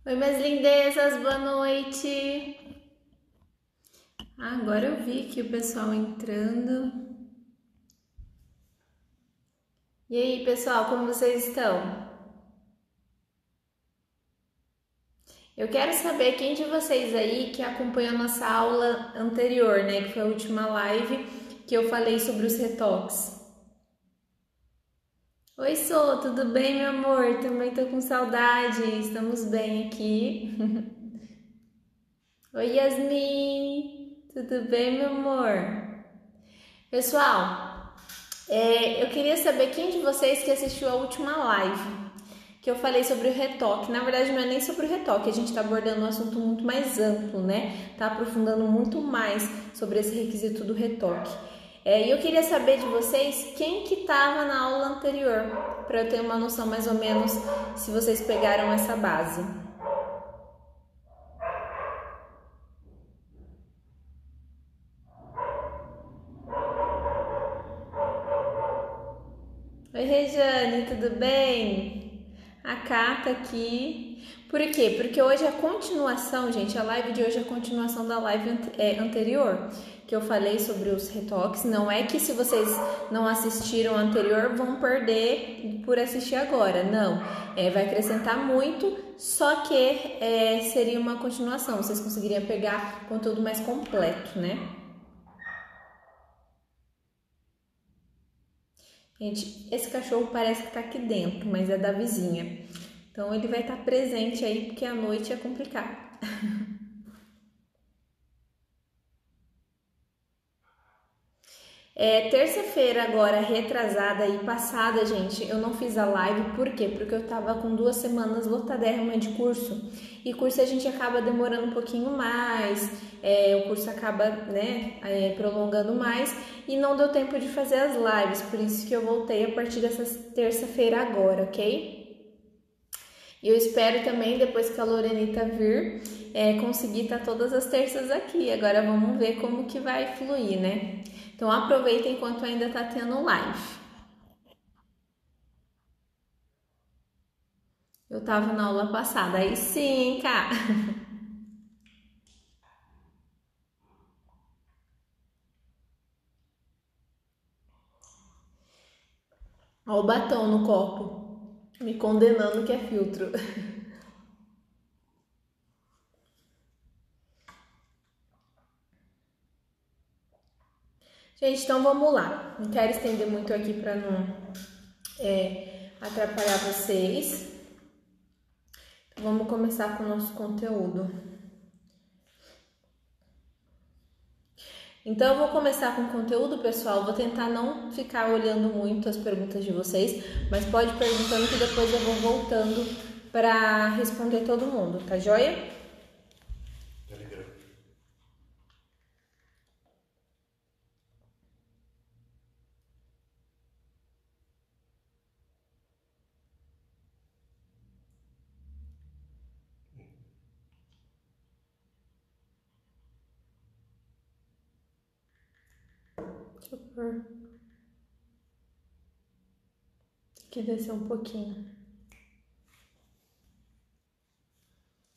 Oi, minhas lindezas, boa noite. Agora eu vi aqui o pessoal entrando. E aí, pessoal, como vocês estão? Eu quero saber quem de vocês aí que acompanhou a nossa aula anterior, né? Que foi a última live que eu falei sobre os retoques. Oi, Sô, tudo bem, meu amor? Também tô com saudade, estamos bem aqui. Oi, Yasmin, tudo bem, meu amor? Pessoal, eu queria saber quem de vocês que assistiu a última live que eu falei sobre o retoque. Na verdade, não é nem sobre o retoque, a gente está abordando um assunto muito mais amplo, né? Tá aprofundando muito mais sobre esse requisito do retoque. E eu queria saber de vocês quem que estava na aula anterior, para eu ter uma noção mais ou menos se vocês pegaram essa base. Oi, Rejane, tudo bem? A Cata aqui. Por quê? Porque hoje é a continuação, gente, a live de hoje é a continuação da live anterior, que eu falei sobre os retoques. Não é que se vocês não assistiram a anterior, vão perder por assistir agora, não. Vai acrescentar muito, só que seria uma continuação, vocês conseguiriam pegar conteúdo mais completo, né? Gente, esse cachorro parece que tá aqui dentro, mas é da vizinha. Então ele vai estar presente aí porque a noite é complicado. Terça-feira agora, retrasada e passada, gente, eu não fiz a live, por quê? Porque eu tava com 2 semanas lotadérrima de curso, e curso a gente acaba demorando um pouquinho mais, o curso acaba, né, prolongando mais, e não deu tempo de fazer as lives, por isso que eu voltei a partir dessa terça-feira agora, ok? E eu espero também, depois que a Lorenita vir, conseguir estar todas as terças aqui. Agora vamos ver como que vai fluir, né? Então aproveita enquanto ainda tá tendo live. Eu tava na aula passada, aí sim, cá. Ó o batom no copo, me condenando que é filtro. Gente, então vamos lá. Não quero estender muito aqui para não atrapalhar vocês. Então, vamos começar com o nosso conteúdo. Então eu vou começar com o conteúdo, pessoal. Vou tentar não ficar olhando muito as perguntas de vocês, mas pode ir perguntando que depois eu vou voltando para responder todo mundo, tá joia? Deixa eu pôr. Aqui descer um pouquinho.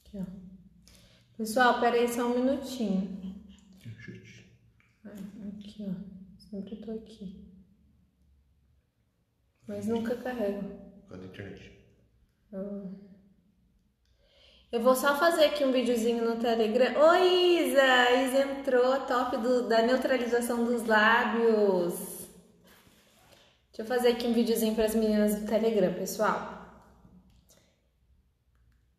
Aqui, ó. Pessoal, pera aí só um minutinho. Aqui, ó. Sempre tô aqui. Mas nunca carrego. Cadê a internet? Eu vou só fazer aqui um videozinho no Telegram. Oi, Isa! Isa entrou, top da neutralização dos lábios. Deixa eu fazer aqui um videozinho para as meninas do Telegram, pessoal.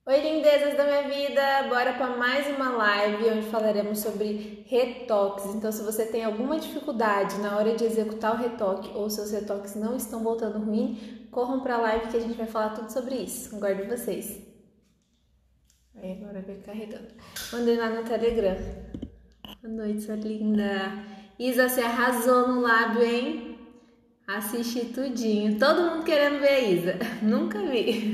Oi, lindezas da minha vida! Bora para mais uma live onde falaremos sobre retoques. Então, se você tem alguma dificuldade na hora de executar o retoque ou seus retoques não estão voltando ruim, corram para a live que a gente vai falar tudo sobre isso. Aguardo vocês. Aí agora vai carregando. Mandei lá no Telegram. Boa noite, sua linda. Isa, você arrasou no lábio, hein? Assisti tudinho. Todo mundo querendo ver a Isa. Nunca vi.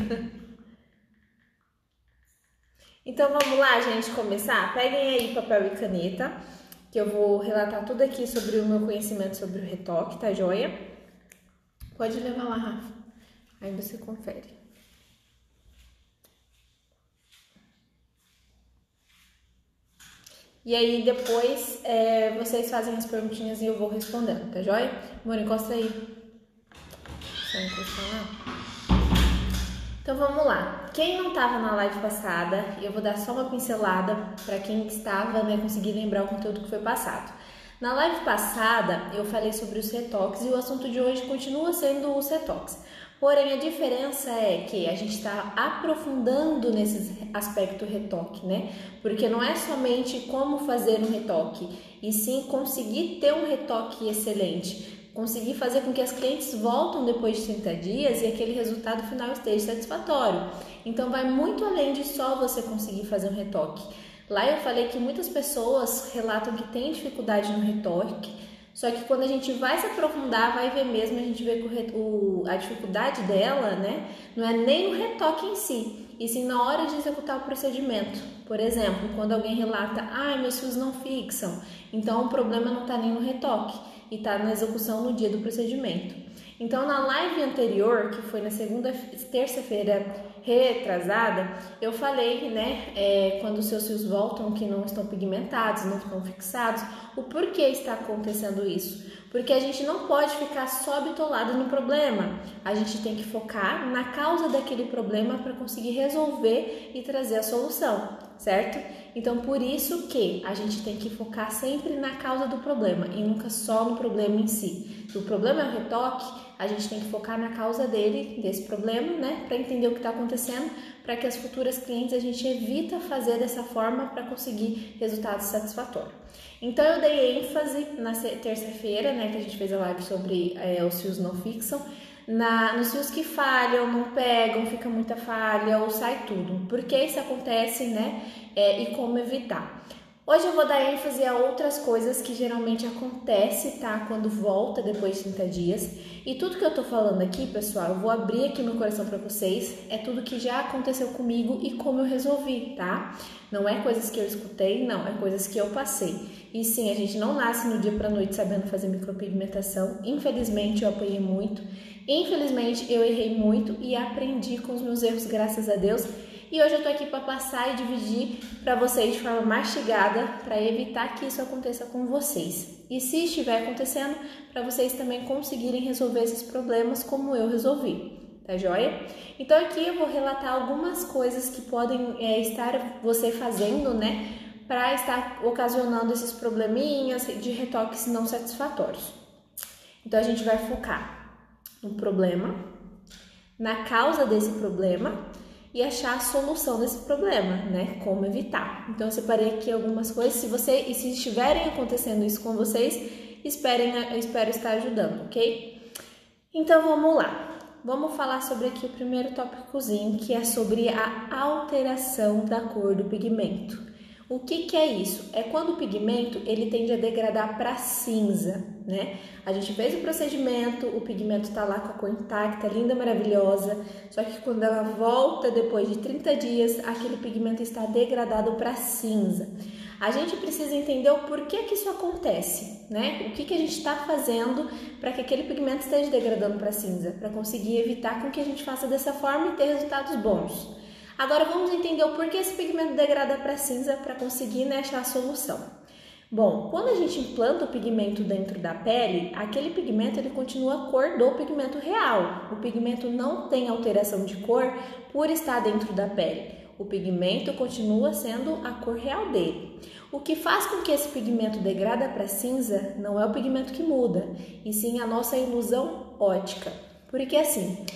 Então vamos lá, gente, começar? Peguem aí papel e caneta, que eu vou relatar tudo aqui sobre o meu conhecimento sobre o retoque, tá joia? Pode levar lá, Rafa. Aí você confere. E aí depois vocês fazem as perguntinhas e eu vou respondendo, tá joia? Amor, encosta aí. Só encostar lá. Então vamos lá. Quem não estava na live passada, eu vou dar só uma pincelada para quem estava, né, conseguir lembrar o conteúdo que foi passado. Na live passada eu falei sobre os retoques e o assunto de hoje continua sendo os retoques. Porém, a diferença é que a gente está aprofundando nesse aspecto retoque, né? Porque não é somente como fazer um retoque, e sim conseguir ter um retoque excelente, conseguir fazer com que as clientes voltem depois de 30 dias e aquele resultado final esteja satisfatório. Então, vai muito além de só você conseguir fazer um retoque. Lá eu falei que muitas pessoas relatam que têm dificuldade no retoque, só que quando a gente vai se aprofundar, vai ver mesmo, a gente vê que a dificuldade dela, né, não é nem no retoque em si, e sim na hora de executar o procedimento. Por exemplo, quando alguém relata, meus fios não fixam, então o problema não está nem no retoque, e está na execução no dia do procedimento. Então, na live anterior, que foi na terça-feira retrasada, eu falei, né, quando os seus fios voltam que não estão pigmentados, não estão fixados, o porquê está acontecendo isso. Porque a gente não pode ficar só bitolado no problema, a gente tem que focar na causa daquele problema para conseguir resolver e trazer a solução, certo? Então, por isso que a gente tem que focar sempre na causa do problema e nunca só no problema em si. Se o problema é o retoque, a gente tem que focar na causa desse problema, né? Para entender o que está acontecendo, para que as futuras clientes a gente evita fazer dessa forma para conseguir resultados satisfatórios. Então, eu dei ênfase na terça-feira, né? Que a gente fez a live sobre os fios não fixam, nos fios que falham, não pegam, fica muita falha ou sai tudo. Por que isso acontece, né? E como evitar. Hoje eu vou dar ênfase a outras coisas que geralmente acontece, tá? Quando volta depois de 30 dias. E tudo que eu tô falando aqui, pessoal, eu vou abrir aqui meu coração para vocês. É tudo que já aconteceu comigo e como eu resolvi, tá? Não é coisas que eu escutei, não. É coisas que eu passei. E sim, a gente não nasce no dia pra noite sabendo fazer micropigmentação. Infelizmente, eu apanhei muito. Infelizmente, eu errei muito e aprendi com os meus erros, graças a Deus. E hoje eu tô aqui para passar e dividir para vocês de forma mastigada para evitar que isso aconteça com vocês. E se estiver acontecendo, para vocês também conseguirem resolver esses problemas como eu resolvi, tá joia? Então aqui eu vou relatar algumas coisas que podem estar você fazendo, né, para estar ocasionando esses probleminhas de retoques não satisfatórios. Então a gente vai focar no problema, na causa desse problema, e achar a solução desse problema, né? Como evitar. Então, eu separei aqui algumas coisas. Se estiverem acontecendo isso com vocês, eu espero estar ajudando, ok? Então, vamos lá. Vamos falar sobre aqui o primeiro tópicozinho, que é sobre a alteração da cor do pigmento. O que é isso? É quando o pigmento ele tende a degradar para cinza, né? A gente fez o procedimento, o pigmento está lá com a cor intacta, linda, maravilhosa, só que quando ela volta depois de 30 dias, aquele pigmento está degradado para cinza. A gente precisa entender o porquê que isso acontece, né? O que a gente está fazendo para que aquele pigmento esteja degradando para cinza, para conseguir evitar com que a gente faça dessa forma e ter resultados bons. Agora vamos entender o porquê esse pigmento degrada para cinza para conseguir, né, achar a solução. Bom, quando a gente implanta o pigmento dentro da pele, aquele pigmento ele continua a cor do pigmento real. O pigmento não tem alteração de cor por estar dentro da pele. O pigmento continua sendo a cor real dele. O que faz com que esse pigmento degrada para cinza não é o pigmento que muda, e sim a nossa ilusão óptica. Porque assim,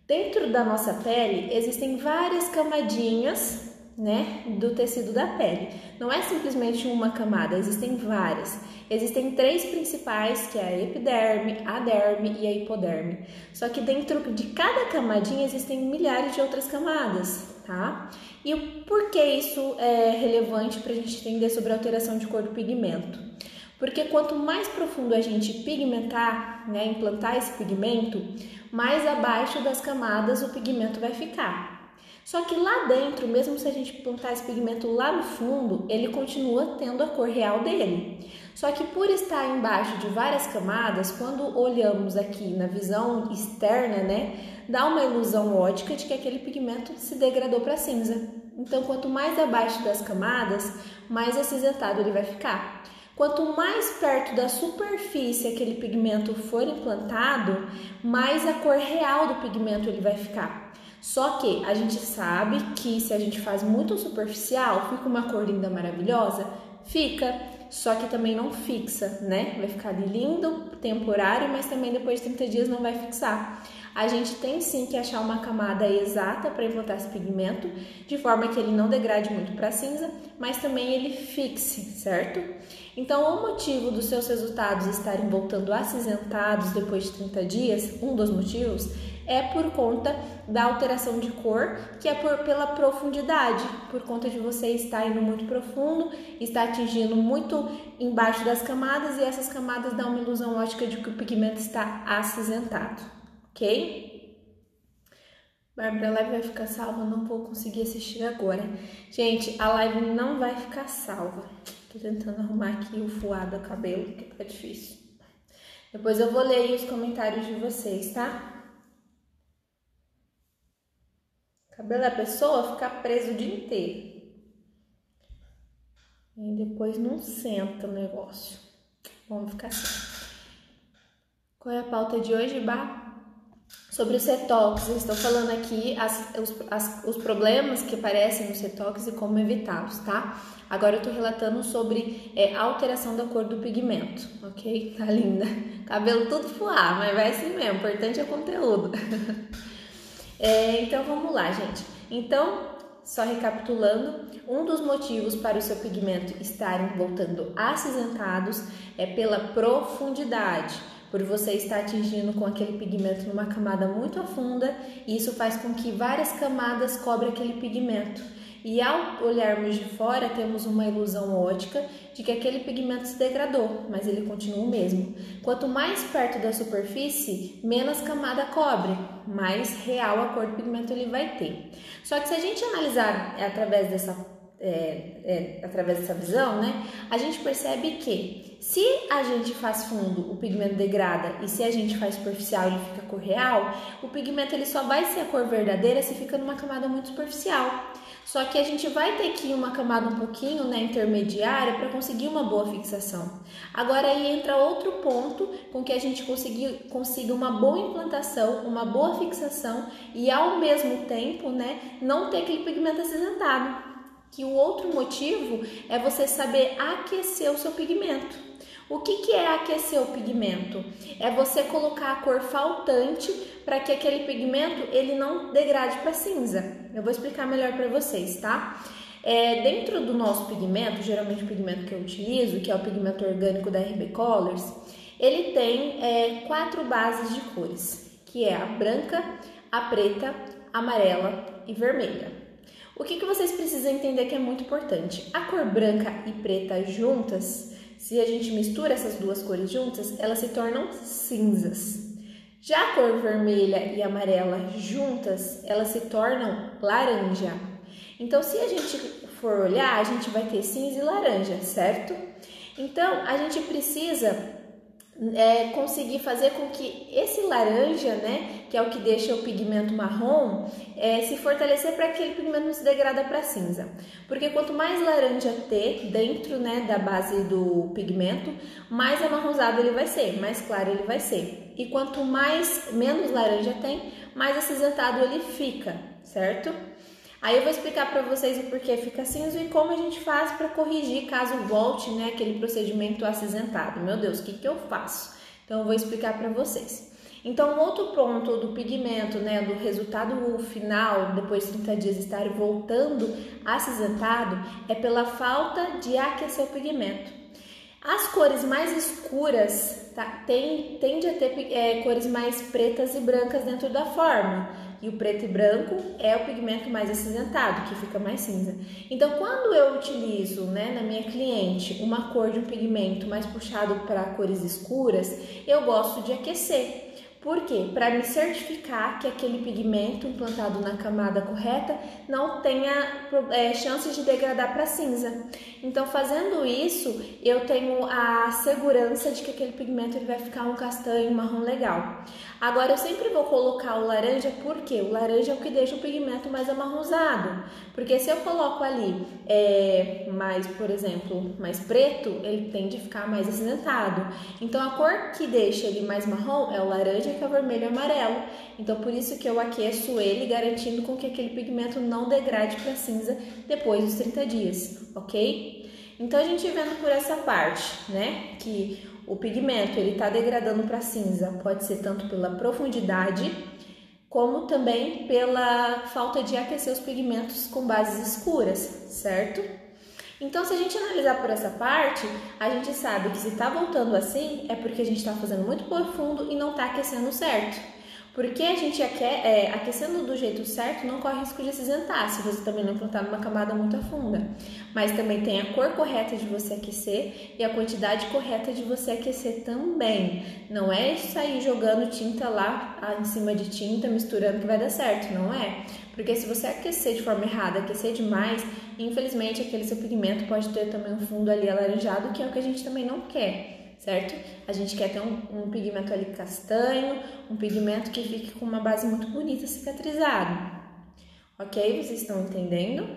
dentro da nossa pele existem várias camadinhas, né, do tecido da pele. Não é simplesmente uma camada, existem várias. Existem três principais, que é a epiderme, a derme e a hipoderme. Só que dentro de cada camadinha existem milhares de outras camadas, tá? E o porquê isso é relevante para a gente entender sobre a alteração de cor do pigmento? Porque quanto mais profundo a gente pigmentar, né, implantar esse pigmento, mais abaixo das camadas o pigmento vai ficar. Só que lá dentro, mesmo se a gente plantar esse pigmento lá no fundo, ele continua tendo a cor real dele. Só que por estar embaixo de várias camadas, quando olhamos aqui na visão externa, né, dá uma ilusão óptica de que aquele pigmento se degradou para cinza. Então, quanto mais abaixo das camadas, mais acinzentado ele vai ficar. Quanto mais perto da superfície aquele pigmento for implantado, mais a cor real do pigmento ele vai ficar. Só que a gente sabe que se a gente faz muito superficial, fica uma cor linda, maravilhosa? Fica, só que também não fixa, né? Vai ficar ali lindo, temporário, mas também depois de 30 dias não vai fixar. A gente tem sim que achar uma camada exata para implantar esse pigmento, de forma que ele não degrade muito para cinza, mas também ele fixe, certo? Então, o motivo dos seus resultados estarem voltando acinzentados depois de 30 dias, um dos motivos, é por conta da alteração de cor, que é pela profundidade, por conta de você estar indo muito profundo, estar atingindo muito embaixo das camadas, e essas camadas dão uma ilusão ótica de que o pigmento está acinzentado, ok? Bárbara, a live vai ficar salva, não vou conseguir assistir agora. Gente, a live não vai ficar salva. Tô tentando arrumar aqui o fuado do cabelo, porque tá difícil. Depois eu vou ler os comentários de vocês, tá? O cabelo da pessoa fica preso o dia inteiro. E depois não senta o negócio. Vamos ficar assim. Qual é a pauta de hoje, Bá? Sobre os cetox. Estou falando aqui os problemas que aparecem nos cetox e como evitá-los, tá? Agora eu tô relatando sobre a alteração da cor do pigmento, ok? Tá linda. Cabelo tudo fuar, mas vai assim mesmo. O importante é o conteúdo. Então vamos lá, gente. Então, só recapitulando, um dos motivos para o seu pigmento estarem voltando acinzentados é pela profundidade, por você estar atingindo com aquele pigmento numa camada muito afunda, e isso faz com que várias camadas cobrem aquele pigmento. E ao olharmos de fora, temos uma ilusão ótica de que aquele pigmento se degradou, mas ele continua o mesmo. Quanto mais perto da superfície, menos camada cobre, mais real a cor do pigmento ele vai ter. Só que se a gente analisar através dessa visão, né, a gente percebe que se a gente faz fundo, o pigmento degrada, e se a gente faz superficial, ele fica a cor real, o pigmento ele só vai ser a cor verdadeira se fica numa camada muito superficial. Só que a gente vai ter que ir uma camada um pouquinho, né, intermediária para conseguir uma boa fixação. Agora aí entra outro ponto com que a gente consiga uma boa implantação, uma boa fixação e ao mesmo tempo, né, não ter aquele pigmento acinzentado. Que o outro motivo é você saber aquecer o seu pigmento. O que é aquecer o pigmento? É você colocar a cor faltante para que aquele pigmento ele não degrade para cinza. Eu vou explicar melhor para vocês, tá? Dentro do nosso pigmento, geralmente o pigmento que eu utilizo, que é o pigmento orgânico da RB Colors, ele tem 4 bases de cores, que é a branca, a preta, a amarela e vermelha. O que vocês precisam entender que é muito importante? A cor branca e preta juntas, se a gente mistura essas duas cores juntas, elas se tornam cinzas. Já a cor vermelha e amarela juntas, elas se tornam laranja. Então, se a gente for olhar, a gente vai ter cinza e laranja, certo? Então, a gente precisa conseguir fazer com que esse laranja, né, que é o que deixa o pigmento marrom, se fortalecer para que aquele pigmento não se degrada para cinza. Porque quanto mais laranja ter dentro, né, da base do pigmento, mais amarronzado ele vai ser, mais claro ele vai ser. E quanto menos laranja tem, mais acinzentado ele fica, certo? Aí eu vou explicar para vocês o porquê fica cinza e como a gente faz para corrigir caso volte, né, aquele procedimento acinzentado. Meu Deus, o que eu faço? Então eu vou explicar para vocês. Então, outro ponto do pigmento, né, do resultado final, depois de 30 dias estar voltando acinzentado, é pela falta de aquecer o pigmento. As cores mais escuras tende a ter cores mais pretas e brancas dentro da forma. E o preto e branco é o pigmento mais acinzentado, que fica mais cinza. Então, quando eu utilizo, né, na minha cliente, uma cor de um pigmento mais puxado para cores escuras, eu gosto de aquecer. Por quê? Para me certificar que aquele pigmento implantado na camada correta não tenha chances de degradar para cinza. Então, fazendo isso, eu tenho a segurança de que aquele pigmento ele vai ficar um castanho marrom legal. Agora, eu sempre vou colocar o laranja, porque o laranja é o que deixa o pigmento mais amarronzado. Porque se eu coloco ali por exemplo, mais preto, ele tende a ficar mais acinzentado. Então, a cor que deixa ele mais marrom é o laranja, que é o vermelho e amarelo. Então, por isso que eu aqueço ele, garantindo com que aquele pigmento não degrade para cinza depois dos 30 dias, ok? Então, a gente vendo por essa parte, né, que o pigmento ele está degradando para cinza, pode ser tanto pela profundidade, como também pela falta de aquecer os pigmentos com bases escuras, certo? Então, se a gente analisar por essa parte, a gente sabe que se está voltando assim, é porque a gente está fazendo muito profundo e não está aquecendo certo. Porque a gente aquecendo do jeito certo não corre risco de acinzentar, se você também não plantar numa camada muito funda. Mas também tem a cor correta de você aquecer e a quantidade correta de você aquecer também. Não é sair jogando tinta lá em cima de tinta, misturando que vai dar certo, não é? Porque se você aquecer de forma errada, aquecer demais, infelizmente aquele seu pigmento pode ter também um fundo ali alaranjado, que é o que a gente também não quer. Certo? A gente quer ter um pigmento ali castanho, um pigmento que fique com uma base muito bonita, cicatrizado. Ok? Vocês estão entendendo?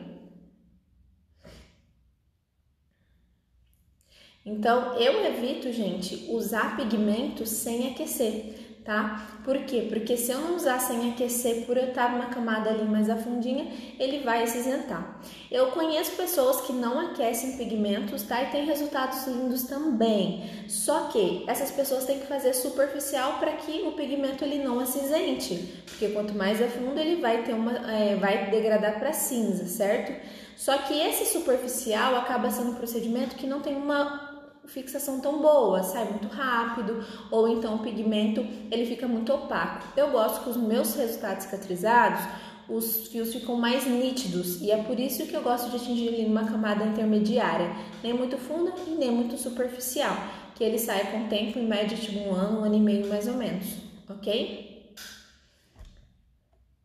Então, eu evito, gente, usar pigmento sem aquecer, tá? Por quê? Porque se eu não usar sem aquecer, por eu estar numa camada ali mais afundinha, ele vai acinzentar. Eu conheço pessoas que não aquecem pigmentos, tá? E tem resultados lindos também. Só que essas pessoas têm que fazer superficial para que o pigmento ele não acinzente. Porque quanto mais afundo, ele vai vai degradar para cinza, certo? Só que esse superficial acaba sendo um procedimento que não tem uma fixação tão boa, sai muito rápido, ou então o pigmento ele fica muito opaco. Eu gosto que os meus resultados cicatrizados, os fios ficam mais nítidos, e é por isso que eu gosto de atingir ele numa camada intermediária, nem muito funda e nem muito superficial, que ele sai com o tempo, em média de um ano e meio mais ou menos, ok?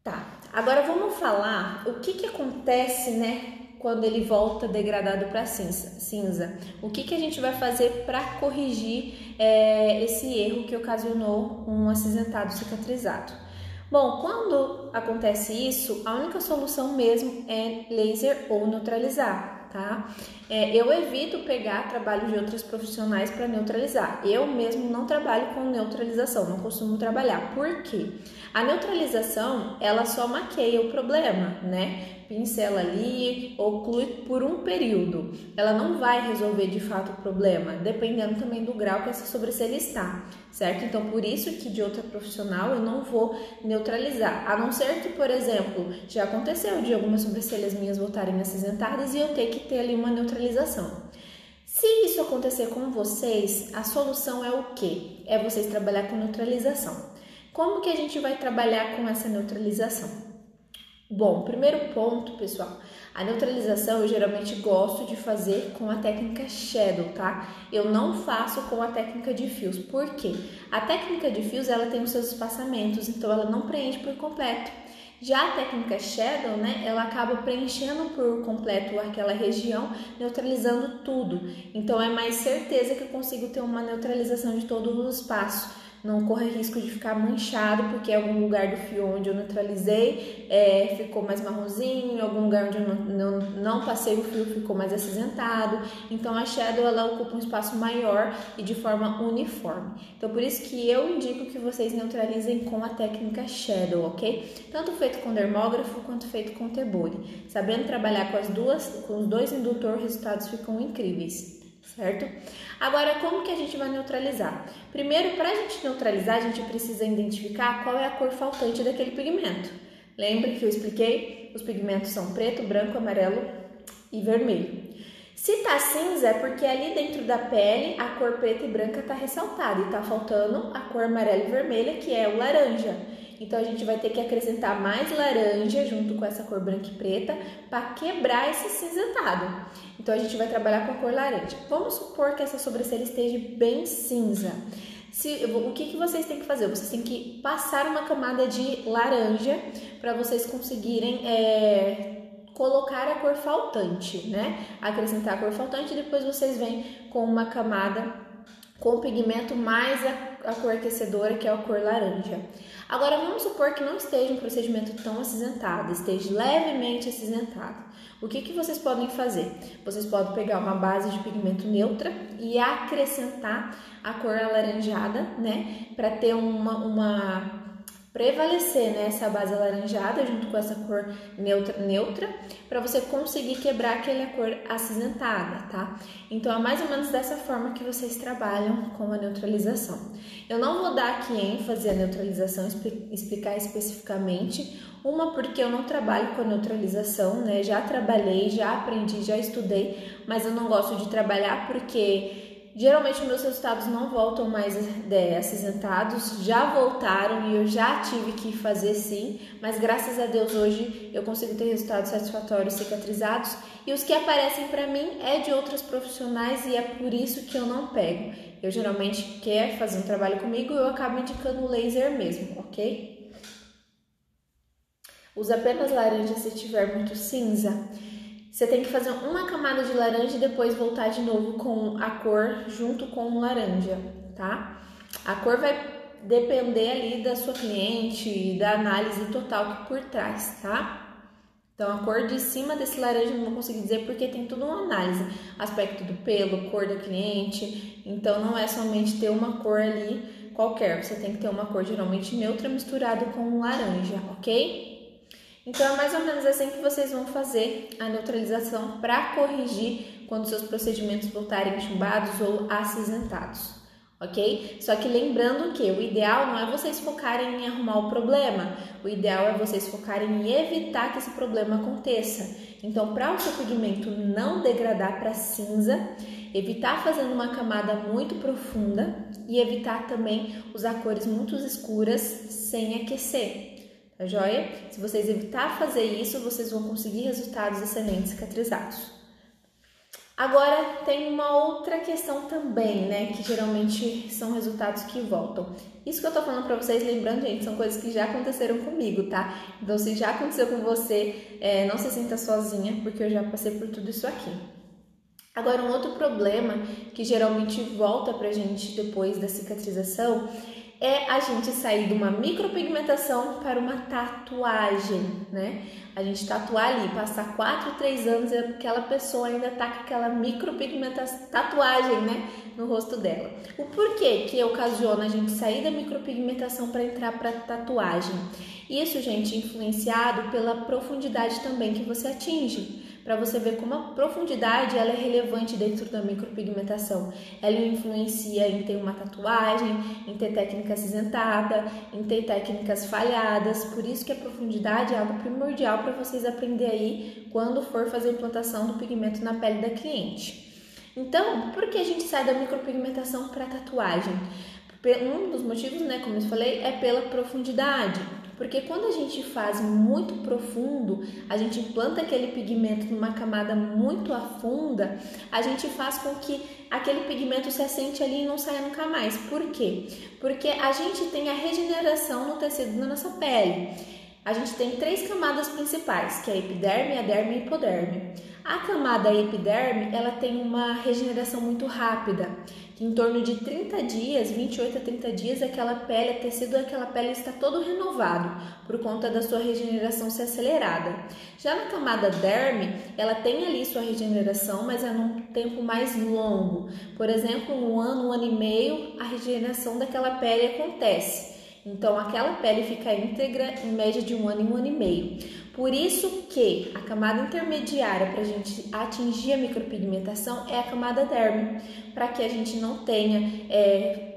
Tá, agora vamos falar o que acontece, né, quando ele volta degradado para cinza. O que a gente vai fazer para corrigir esse erro que ocasionou um acinzentado cicatrizado? Bom, quando acontece isso, a única solução mesmo é laser ou neutralizar, tá? Eu evito pegar trabalho de outros profissionais para neutralizar. Eu mesmo não trabalho com neutralização, não costumo trabalhar. Por quê? A neutralização, ela só maqueia o problema, né? Pincela ali, oclui por um período. Ela não vai resolver de fato o problema, dependendo também do grau que essa sobrancelha está, certo? Então, por isso que de outra profissional eu não vou neutralizar. A não ser que, por exemplo, já aconteceu de algumas sobrancelhas minhas voltarem acinzentadas e eu ter que ter ali uma neutralização. Se isso acontecer com vocês, a solução é o quê? É vocês trabalhar com neutralização. Como que a gente vai trabalhar com essa neutralização? Bom, primeiro ponto, pessoal, a neutralização eu geralmente gosto de fazer com a técnica Shadow, tá? Eu não faço com a técnica de fios, por quê? A técnica de fios, ela tem os seus espaçamentos, então ela não preenche por completo. Já a técnica Shadow, né, ela acaba preenchendo por completo aquela região, neutralizando tudo. Então é mais certeza que eu consigo ter uma neutralização de todo o espaço. Não corre risco de ficar manchado, porque em algum lugar do fio onde eu neutralizei ficou mais marronzinho, em algum lugar onde eu não passei o fio ficou mais acinzentado. Então a Shadow ela ocupa um espaço maior e de forma uniforme. Então por isso que eu indico que vocês neutralizem com a técnica Shadow, ok? Tanto feito com dermógrafo quanto feito com Tebori. Sabendo trabalhar com os dois indutores, os resultados ficam incríveis, certo? Agora, como que a gente vai neutralizar? Primeiro, para a gente neutralizar, a gente precisa identificar qual é a cor faltante daquele pigmento. Lembre que eu expliquei? Os pigmentos são preto, branco, amarelo e vermelho. Se tá cinza, é porque ali dentro da pele a cor preta e branca tá ressaltada e tá faltando a cor amarela e vermelha, que é o laranja. Então, a gente vai ter que acrescentar mais laranja junto com essa cor branca e preta para quebrar esse cinzentado. Então, a gente vai trabalhar com a cor laranja. Vamos supor que essa sobrancelha esteja bem cinza. O que vocês têm que fazer? Vocês têm que passar uma camada de laranja para vocês conseguirem colocar a cor faltante, né? Acrescentar a cor faltante e depois vocês vêm com uma camada com o pigmento mais a cor aquecedora, que é a cor laranja. Agora vamos supor que não esteja um procedimento tão acinzentado, esteja levemente acinzentado. O que vocês podem fazer? Vocês podem pegar uma base de pigmento neutra e acrescentar a cor alaranjada, né? Para ter prevalecer, né, essa base alaranjada junto com essa cor neutra para você conseguir quebrar aquela cor acinzentada, tá? Então é mais ou menos dessa forma que vocês trabalham com a neutralização. Eu não vou dar aqui ênfase à neutralização, explicar especificamente, porque eu não trabalho com a neutralização, né? Já trabalhei, já aprendi, já estudei, mas eu não gosto de trabalhar porque geralmente meus resultados não voltam mais acinzentados, já voltaram e eu já tive que fazer sim, mas graças a Deus hoje eu consigo ter resultados satisfatórios cicatrizados e os que aparecem para mim é de outros profissionais e é por isso que eu não pego. Eu geralmente quer fazer um trabalho comigo e eu acabo indicando o laser mesmo, ok? Use apenas laranja se tiver muito cinza. Você tem que fazer uma camada de laranja e depois voltar de novo com a cor junto com o laranja, tá? A cor vai depender ali da sua cliente, da análise total por trás, tá? Então a cor de cima desse laranja eu não vou conseguir dizer porque tem tudo uma análise. Aspecto do pelo, cor da cliente, então não é somente ter uma cor ali qualquer. Você tem que ter uma cor geralmente neutra misturada com laranja, ok? Então é mais ou menos assim que vocês vão fazer a neutralização para corrigir quando seus procedimentos voltarem chumbados ou acinzentados, ok? Só que lembrando que o ideal não é vocês focarem em arrumar o problema, o ideal é vocês focarem em evitar que esse problema aconteça. Então, para o seu pigmento não degradar para cinza, evitar fazendo uma camada muito profunda e evitar também usar cores muito escuras sem aquecer. Tá joia? Se vocês evitar fazer isso, vocês vão conseguir resultados excelentes cicatrizados. Agora, tem uma outra questão também, né? Que geralmente são resultados que voltam. Isso que eu tô falando pra vocês, lembrando, gente, são coisas que já aconteceram comigo, tá? Então, se já aconteceu com você, não se sinta sozinha, porque eu já passei por tudo isso aqui. Agora, um outro problema que geralmente volta pra gente depois da cicatrização é a gente sair de uma micropigmentação para uma tatuagem, né? A gente tatuar ali, passar 4, 3 anos e aquela pessoa ainda tá com aquela micropigmentação, tatuagem, né? No rosto dela. O porquê que ocasiona a gente sair da micropigmentação para entrar para tatuagem? Isso, gente, influenciado pela profundidade também que você atinge. Para você ver como a profundidade ela é relevante dentro da micropigmentação. Ela influencia em ter uma tatuagem, em ter técnica acinzentada, em ter técnicas falhadas. Por isso que a profundidade é algo primordial para vocês aprenderem aí quando for fazer a implantação do pigmento na pele da cliente. Então, por que a gente sai da micropigmentação para tatuagem? Um dos motivos, né, como eu falei, é pela profundidade. Porque quando a gente faz muito profundo, a gente implanta aquele pigmento numa camada muito afunda, a gente faz com que aquele pigmento se assente ali e não saia nunca mais. Por quê? Porque a gente tem a regeneração no tecido da nossa pele. A gente tem 3 camadas principais, que é a epiderme, a derme e a hipoderme. A camada epiderme, ela tem uma regeneração muito rápida, que em torno de 30 dias, 28 a 30 dias, aquela pele, o tecido daquela pele está todo renovado, por conta da sua regeneração ser acelerada. Já na camada derme, ela tem ali sua regeneração, mas é num tempo mais longo. Por exemplo, 1 ano e meio, a regeneração daquela pele acontece. Então, aquela pele fica íntegra em média de 1 ano e 1 ano e meio. Por isso que a camada intermediária para a gente atingir a micropigmentação é a camada derme, para que a gente não tenha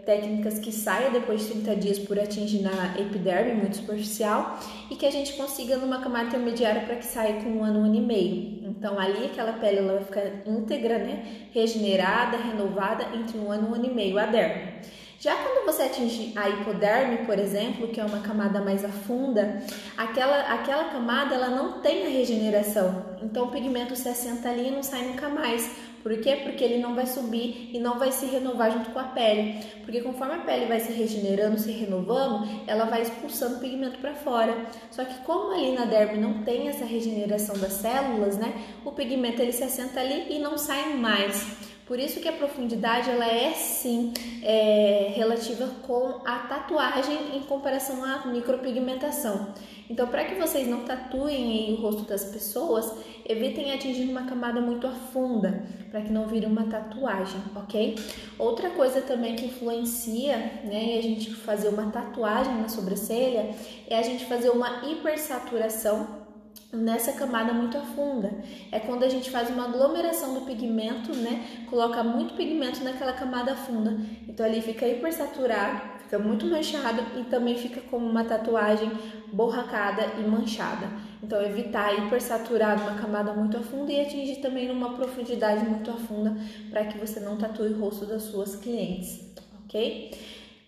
técnicas que saiam depois de 30 dias por atingir na epiderme, muito superficial, e que a gente consiga numa camada intermediária para que saia com 1 ano e meio. Então, ali aquela pele ela vai ficar íntegra, né? Regenerada, renovada entre 1 ano e meio, a derme. Já quando você atinge a hipoderme, por exemplo, que é uma camada mais afunda, aquela camada ela não tem a regeneração. Então o pigmento se assenta ali e não sai nunca mais, Por quê? Porque ele não vai subir e não vai se renovar junto com a pele. Porque conforme a pele vai se regenerando, se renovando, ela vai expulsando o pigmento para fora. Só que como ali na derme não tem essa regeneração das células, né? O pigmento ele se assenta ali e não sai mais. Por isso que a profundidade ela é sim relativa com a tatuagem em comparação à micropigmentação. Então, para que vocês não tatuem o rosto das pessoas, evitem atingir uma camada muito afunda, para que não vire uma tatuagem, ok? Outra coisa também que influencia, né, e a gente fazer uma tatuagem na sobrancelha, é a gente fazer uma hipersaturação nessa camada muito afunda. É quando a gente faz uma aglomeração do pigmento, né? Coloca muito pigmento naquela camada funda. Então ali fica hipersaturado, fica muito manchado e também fica como uma tatuagem borracada e manchada. Então evitar hipersaturar uma camada muito afunda e atingir também numa profundidade muito afunda para que você não tatue o rosto das suas clientes, ok?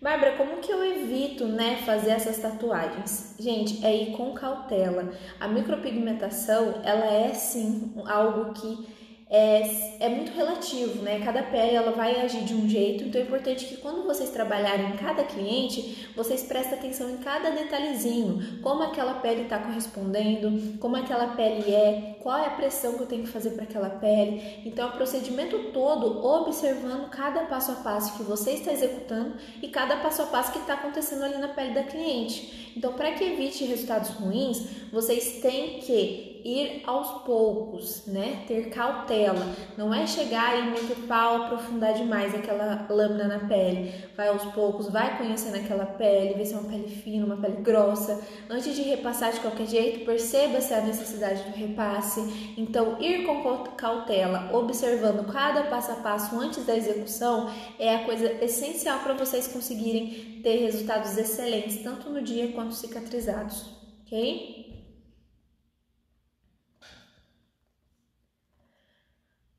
Bárbara, como que eu evito, né, fazer essas tatuagens? Gente, é ir com cautela. A micropigmentação, ela é sim algo que é muito relativo, né? Cada pele ela vai agir de um jeito, então é importante que quando vocês trabalharem em cada cliente, vocês prestem atenção em cada detalhezinho, como aquela pele está correspondendo, como aquela pele é, qual é a pressão que eu tenho que fazer para aquela pele. Então, o procedimento todo observando cada passo a passo que você está executando e cada passo a passo que está acontecendo ali na pele da cliente. Então, para que evite resultados ruins, vocês têm que ir aos poucos, né? Ter cautela. Não é chegar e meter pau, aprofundar demais aquela lâmina na pele. Vai aos poucos, vai conhecendo aquela pele, ver se é uma pele fina, uma pele grossa. Antes de repassar de qualquer jeito, perceba se há necessidade do repasse. Então, ir com cautela, observando cada passo a passo antes da execução, é a coisa essencial para vocês conseguirem ter resultados excelentes, tanto no dia quanto cicatrizados, ok?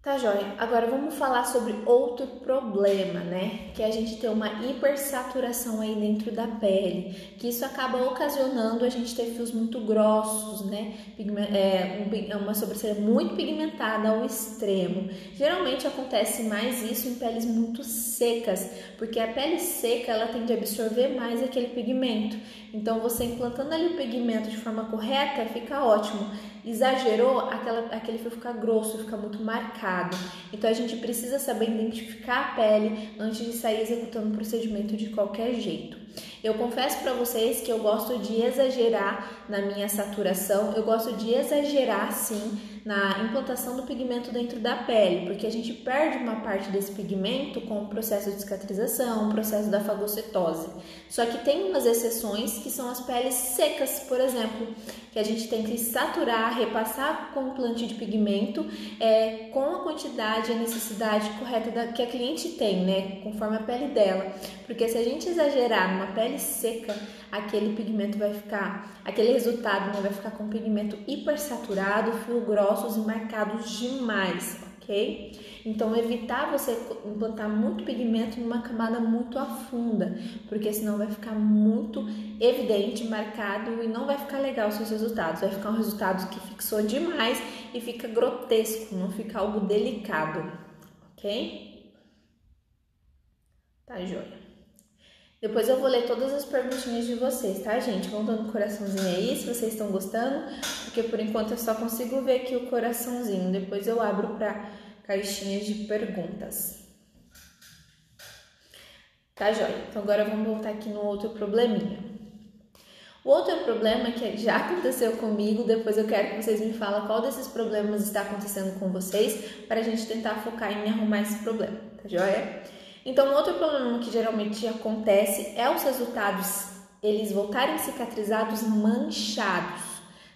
Tá, joia? Agora vamos falar sobre outro problema, né? Que é a gente ter uma hipersaturação aí dentro da pele, que isso acaba ocasionando a gente ter fios muito grossos, né? Uma sobrancelha muito pigmentada ao extremo. Geralmente acontece mais isso em peles muito secas, porque a pele seca ela tende a absorver mais aquele pigmento. Então você implantando ali o pigmento de forma correta fica ótimo. Exagerou, aquele fio fica grosso, fica muito marcado. Então a gente precisa saber identificar a pele antes de sair executando o procedimento de qualquer jeito. Eu confesso para vocês que eu gosto de exagerar na minha saturação, eu gosto de exagerar sim na implantação do pigmento dentro da pele, porque a gente perde uma parte desse pigmento com o processo de cicatrização, o processo da fagocitose. Só que tem umas exceções que são as peles secas, por exemplo, que a gente tem que saturar, repassar com o implante de pigmento com a quantidade e a necessidade correta que a cliente tem, né, conforme a pele dela. Porque se a gente exagerar numa pele seca, aquele pigmento vai ficar, aquele resultado, né, vai ficar com pigmento hipersaturado, fios grossos e marcados demais, ok? Então, evitar você implantar muito pigmento numa camada muito afunda, porque senão vai ficar muito evidente, marcado e não vai ficar legal os seus resultados. Vai ficar um resultado que fixou demais e fica grotesco, não fica algo delicado, ok? Tá, joia. Depois eu vou ler todas as perguntinhas de vocês, tá, gente? Vão dando um coraçãozinho aí se vocês estão gostando, porque por enquanto eu só consigo ver aqui o coraçãozinho. Depois eu abro para caixinhas de perguntas. Tá, joia? Então agora vamos voltar aqui no outro probleminha. O outro problema que já aconteceu comigo, depois eu quero que vocês me falem qual desses problemas está acontecendo com vocês, para a gente tentar focar em arrumar esse problema, tá, joia? Então, outro problema que geralmente acontece é os resultados, eles voltarem cicatrizados manchados,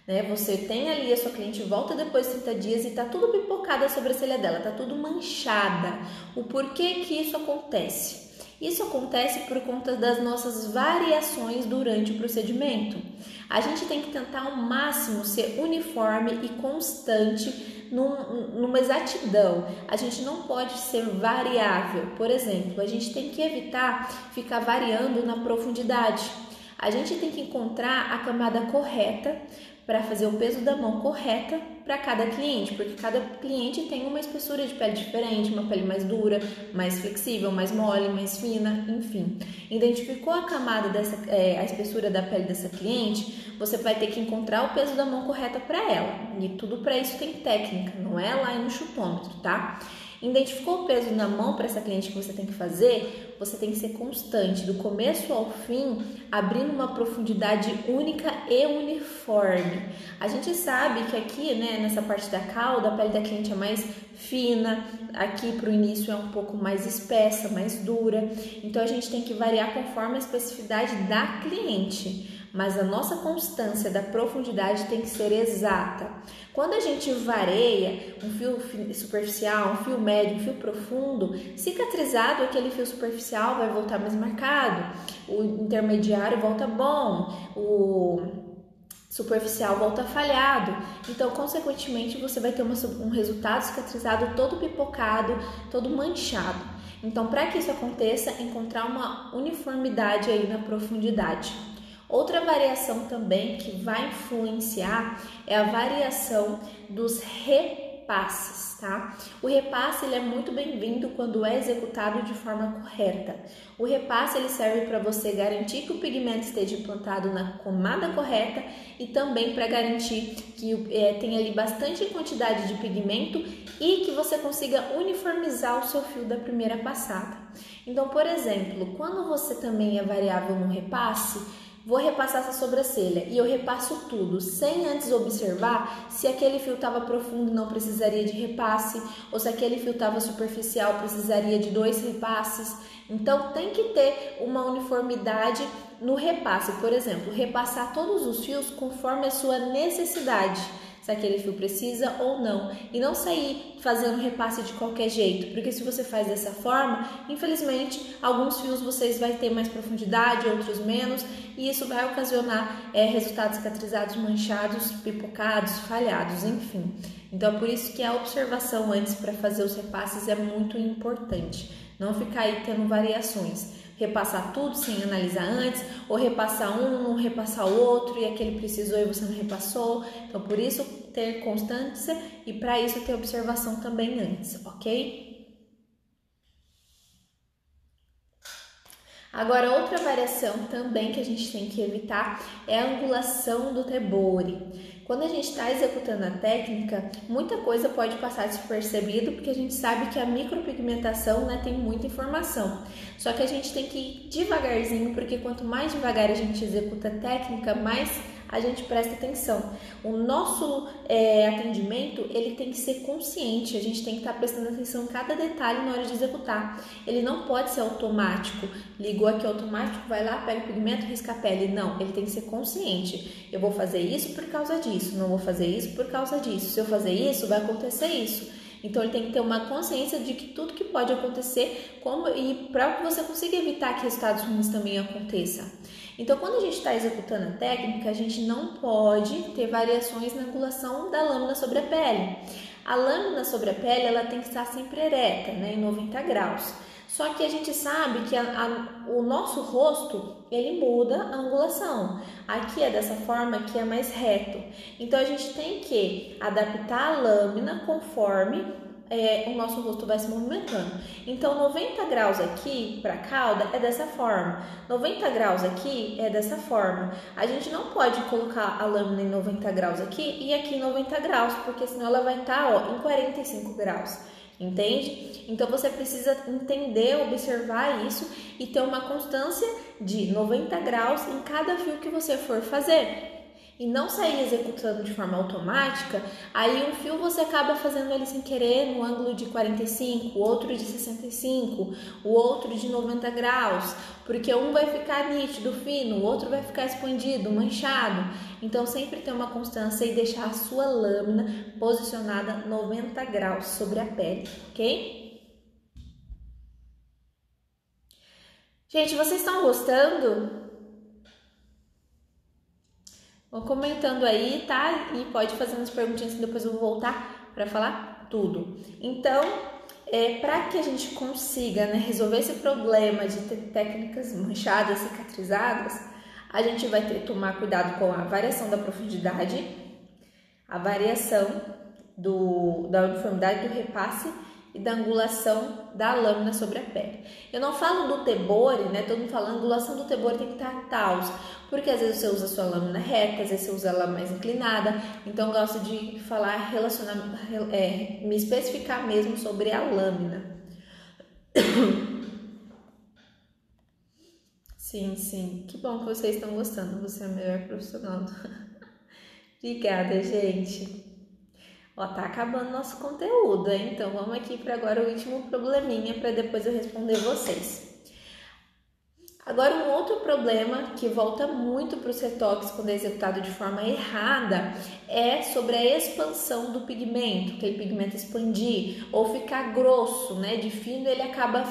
né? Você tem ali a sua cliente, volta depois de 30 dias e tá tudo pipocado a sobrancelha dela, tá tudo manchada. O porquê que isso acontece? Isso acontece por conta das nossas variações durante o procedimento. A gente tem que tentar ao máximo ser uniforme e constante numa exatidão. A gente não pode ser variável. Por exemplo, a gente tem que evitar ficar variando na profundidade. A gente tem que encontrar a camada correta para fazer o peso da mão correta para cada cliente, porque cada cliente tem uma espessura de pele diferente, uma pele mais dura, mais flexível, mais mole, mais fina, enfim. Identificou a camada a espessura da pele dessa cliente, você vai ter que encontrar o peso da mão correta para ela. E tudo para isso tem técnica, não é lá no chutômetro, tá? Identificou o peso na mão para essa cliente que você tem que fazer, você tem que ser constante, do começo ao fim, abrindo uma profundidade única e uniforme. A gente sabe que aqui, né, nessa parte da cauda, a pele da cliente é mais fina, aqui para o início é um pouco mais espessa, mais dura, então a gente tem que variar conforme a especificidade da cliente. Mas a nossa constância da profundidade tem que ser exata. Quando a gente vareia um fio superficial, um fio médio, um fio profundo, cicatrizado, aquele fio superficial vai voltar mais marcado, o intermediário volta bom, o superficial volta falhado. Então, consequentemente, você vai ter um resultado cicatrizado todo pipocado, todo manchado. Então, para que isso aconteça, encontrar uma uniformidade aí na profundidade. Outra variação também que vai influenciar é a variação dos repasses, tá? O repasse ele é muito bem-vindo quando é executado de forma correta. O repasse ele serve para você garantir que o pigmento esteja implantado na camada correta e também para garantir que tenha ali bastante quantidade de pigmento e que você consiga uniformizar o seu fio da primeira passada. Então, por exemplo, quando você também é variável no repasse, vou repassar essa sobrancelha e eu repasso tudo, sem antes observar se aquele fio estava profundo e não precisaria de repasse, ou se aquele fio estava superficial, precisaria de 2 repasses. Então, tem que ter uma uniformidade no repasse. Por exemplo, repassar todos os fios conforme a sua necessidade, se aquele fio precisa ou não, e não sair fazendo repasse de qualquer jeito, porque se você faz dessa forma, infelizmente, alguns fios vocês vão ter mais profundidade, outros menos, e isso vai ocasionar resultados cicatrizados, manchados, pipocados, falhados, enfim. Então, é por isso que a observação antes para fazer os repasses é muito importante, não ficar aí tendo variações. Repassar tudo sem analisar antes, ou repassar um, não repassar o outro, e aquele precisou e você não repassou. Então, por isso, ter constância e para isso ter observação também antes, ok? Agora, outra variação também que a gente tem que evitar é a angulação do tebore. Quando a gente está executando a técnica, muita coisa pode passar despercebido, porque a gente sabe que a micropigmentação, né, tem muita informação. Só que a gente tem que ir devagarzinho, porque quanto mais devagar a gente executa a técnica, mais a gente presta atenção. O nosso atendimento, ele tem que ser consciente, a gente tem que estar prestando atenção em cada detalhe na hora de executar. Ele não pode ser automático, ligou aqui automático, vai lá, pega o pigmento, risca a pele. Não, ele tem que ser consciente. Eu vou fazer isso por causa disso, não vou fazer isso por causa disso. Se eu fazer isso, vai acontecer isso. Então, ele tem que ter uma consciência de que tudo que pode acontecer e para que você consiga evitar que resultados ruins também aconteçam. Então, quando a gente está executando a técnica, a gente não pode ter variações na angulação da lâmina sobre a pele. A lâmina sobre a pele, ela tem que estar sempre ereta, né, em 90 graus. Só que a gente sabe que o nosso rosto, ele muda a angulação. Aqui é dessa forma, aqui é mais reto. Então, a gente tem que adaptar a lâmina conforme o nosso rosto vai se movimentando. Então, 90 graus aqui para a cauda é dessa forma. 90 graus aqui é dessa forma. A gente não pode colocar a lâmina em 90 graus aqui e aqui em 90 graus, porque senão ela vai estar em 45 graus. Entende? Então, você precisa entender, observar isso e ter uma constância de 90 graus em cada fio que você for fazer. E não sair executando de forma automática, aí um fio você acaba fazendo ele sem querer no ângulo de 45, o outro de 65, o outro de 90 graus, porque um vai ficar nítido, fino, o outro vai ficar expandido, manchado. Então, sempre ter uma constância e deixar a sua lâmina posicionada 90 graus sobre a pele, ok? Gente, vocês estão gostando? Vão comentando aí, tá? E pode fazer umas perguntinhas que depois eu vou voltar para falar tudo. Então, para que a gente consiga, né, resolver esse problema de ter técnicas manchadas, cicatrizadas, A gente vai ter que tomar cuidado com a variação da profundidade, a variação da uniformidade do repasse e da angulação da lâmina sobre a pele. Eu não falo do tebore, né? Todo mundo falando, a angulação do tebore tem que estar tal, porque às vezes você usa a sua lâmina reta, às vezes você usa ela mais inclinada, então eu gosto de falar, me especificar mesmo sobre a lâmina. Sim, que bom que vocês estão gostando, você é a melhor profissional. Obrigada, gente. Ó, tá acabando nosso conteúdo, hein? Então vamos aqui para agora o último probleminha para depois eu responder vocês. Agora um outro problema que volta muito para os retoques quando é executado de forma errada é sobre a expansão do pigmento, aquele pigmento expandir ou ficar grosso, né? De fino ele acaba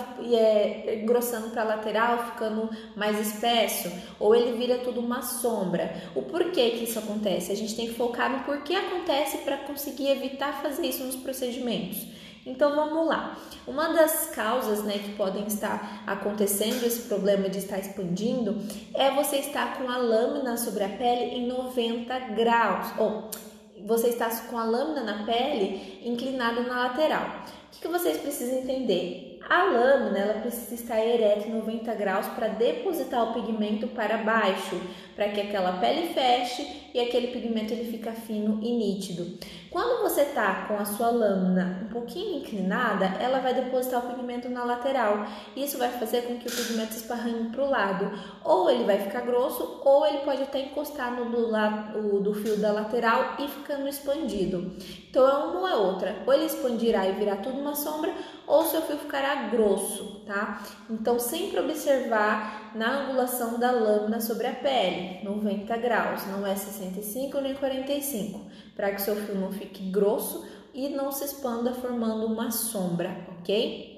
grossando para a lateral, ficando mais espesso, ou ele vira tudo uma sombra. O porquê que isso acontece? A gente tem que focar no porquê acontece para conseguir evitar fazer isso nos procedimentos. Então vamos lá. Uma das causas, né, que podem estar acontecendo esse problema de estar expandindo é você estar com a lâmina sobre a pele em 90 graus, ou você está com a lâmina na pele inclinada na lateral. O que vocês precisam entender? A lâmina ela precisa estar ereta em 90 graus para depositar o pigmento para baixo, para que aquela pele feche e aquele pigmento ele fica fino e nítido. Quando você está com a sua lâmina um pouquinho inclinada, ela vai depositar o pigmento na lateral. Isso vai fazer com que o pigmento esparrame para o lado. Ou ele vai ficar grosso, ou ele pode até encostar no do fio da lateral e ficando expandido. Então é uma ou é outra. Ou ele expandirá e virá tudo uma sombra, ou seu fio ficará grosso, tá? Então sempre observar na angulação da lâmina sobre a pele, 90 graus, não é 65 nem 45, para que seu fio não fique grosso e não se expanda formando uma sombra, ok?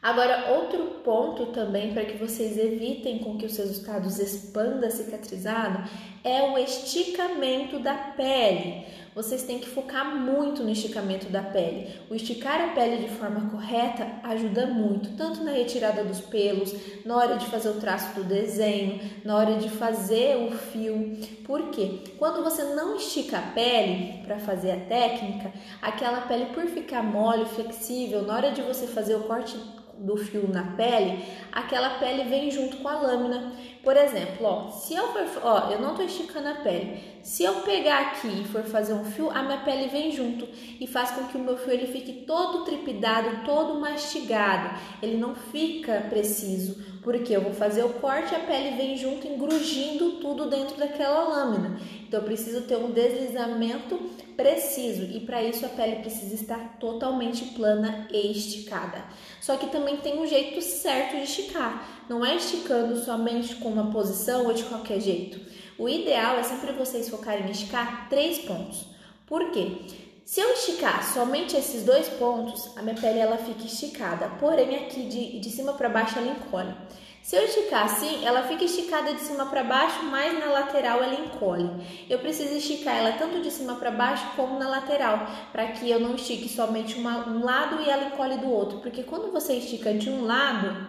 Agora, outro ponto também para que vocês evitem com que os resultados expandam cicatrizado é o esticamento da pele. Vocês têm que focar muito no esticamento da pele. O esticar a pele de forma correta ajuda muito, tanto na retirada dos pelos, na hora de fazer o traço do desenho, na hora de fazer o fio. Por quê? Quando você não estica a pele para fazer a técnica, aquela pele por ficar mole, flexível, na hora de você fazer o corte do fio na pele, aquela pele vem junto com a lâmina. Por exemplo, ó, se eu for, eu não tô esticando a pele. Se eu pegar aqui e for fazer um fio, a minha pele vem junto e faz com que o meu fio ele fique todo tripidado, todo mastigado. Ele não fica preciso, porque eu vou fazer o corte e a pele vem junto, engrugindo tudo dentro daquela lâmina. Então eu preciso ter um deslizamento preciso e para isso a pele precisa estar totalmente plana e esticada. Só que também tem um jeito certo de esticar, não é esticando somente com uma posição ou de qualquer jeito. O ideal é sempre vocês focarem em esticar 3 pontos. Por quê? Se eu esticar somente esses 2 pontos, a minha pele ela fica esticada, porém aqui de cima para baixo ela encolhe. Se eu esticar assim, ela fica esticada de cima para baixo, mas na lateral ela encolhe. Eu preciso esticar ela tanto de cima para baixo como na lateral, para que eu não estique somente um lado e ela encolhe do outro. Porque quando você estica de um lado,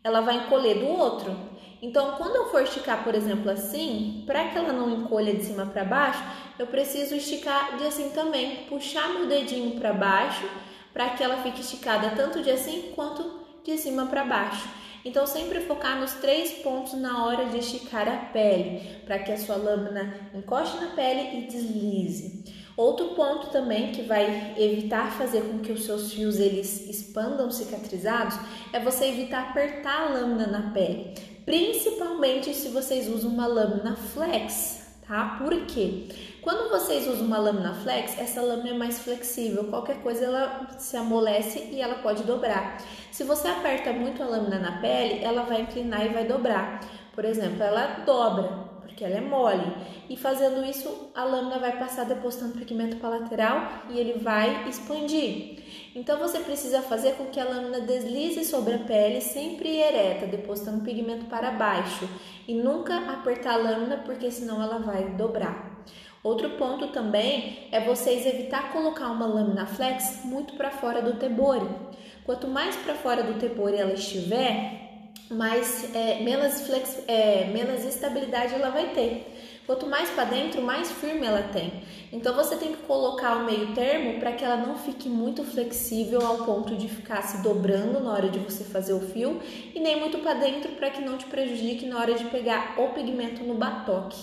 ela vai encolher do outro. Então, quando eu for esticar, por exemplo, assim, para que ela não encolha de cima para baixo, eu preciso esticar de assim também, puxar meu dedinho para baixo, para que ela fique esticada tanto de assim quanto de cima para baixo. Então, sempre focar nos 3 pontos na hora de esticar a pele, para que a sua lâmina encoste na pele e deslize. Outro ponto também que vai evitar fazer com que os seus fios eles expandam cicatrizados é você evitar apertar a lâmina na pele, principalmente se vocês usam uma lâmina flex, tá? Por quê? Quando vocês usam uma lâmina flex, essa lâmina é mais flexível, qualquer coisa ela se amolece e ela pode dobrar. Se você aperta muito a lâmina na pele, ela vai inclinar e vai dobrar. Por exemplo, ela dobra, porque ela é mole. E fazendo isso, a lâmina vai passar depositando pigmento para a lateral e ele vai expandir. Então, você precisa fazer com que a lâmina deslize sobre a pele, sempre ereta, depositando pigmento para baixo. E nunca apertar a lâmina, porque senão ela vai dobrar. Outro ponto também é vocês evitar colocar uma lâmina flex muito para fora do tebore. Quanto mais para fora do tebore ela estiver, menos estabilidade ela vai ter. Quanto mais para dentro, mais firme ela tem. Então você tem que colocar o meio termo para que ela não fique muito flexível ao ponto de ficar se dobrando na hora de você fazer o fio e nem muito para dentro para que não te prejudique na hora de pegar o pigmento no batoque,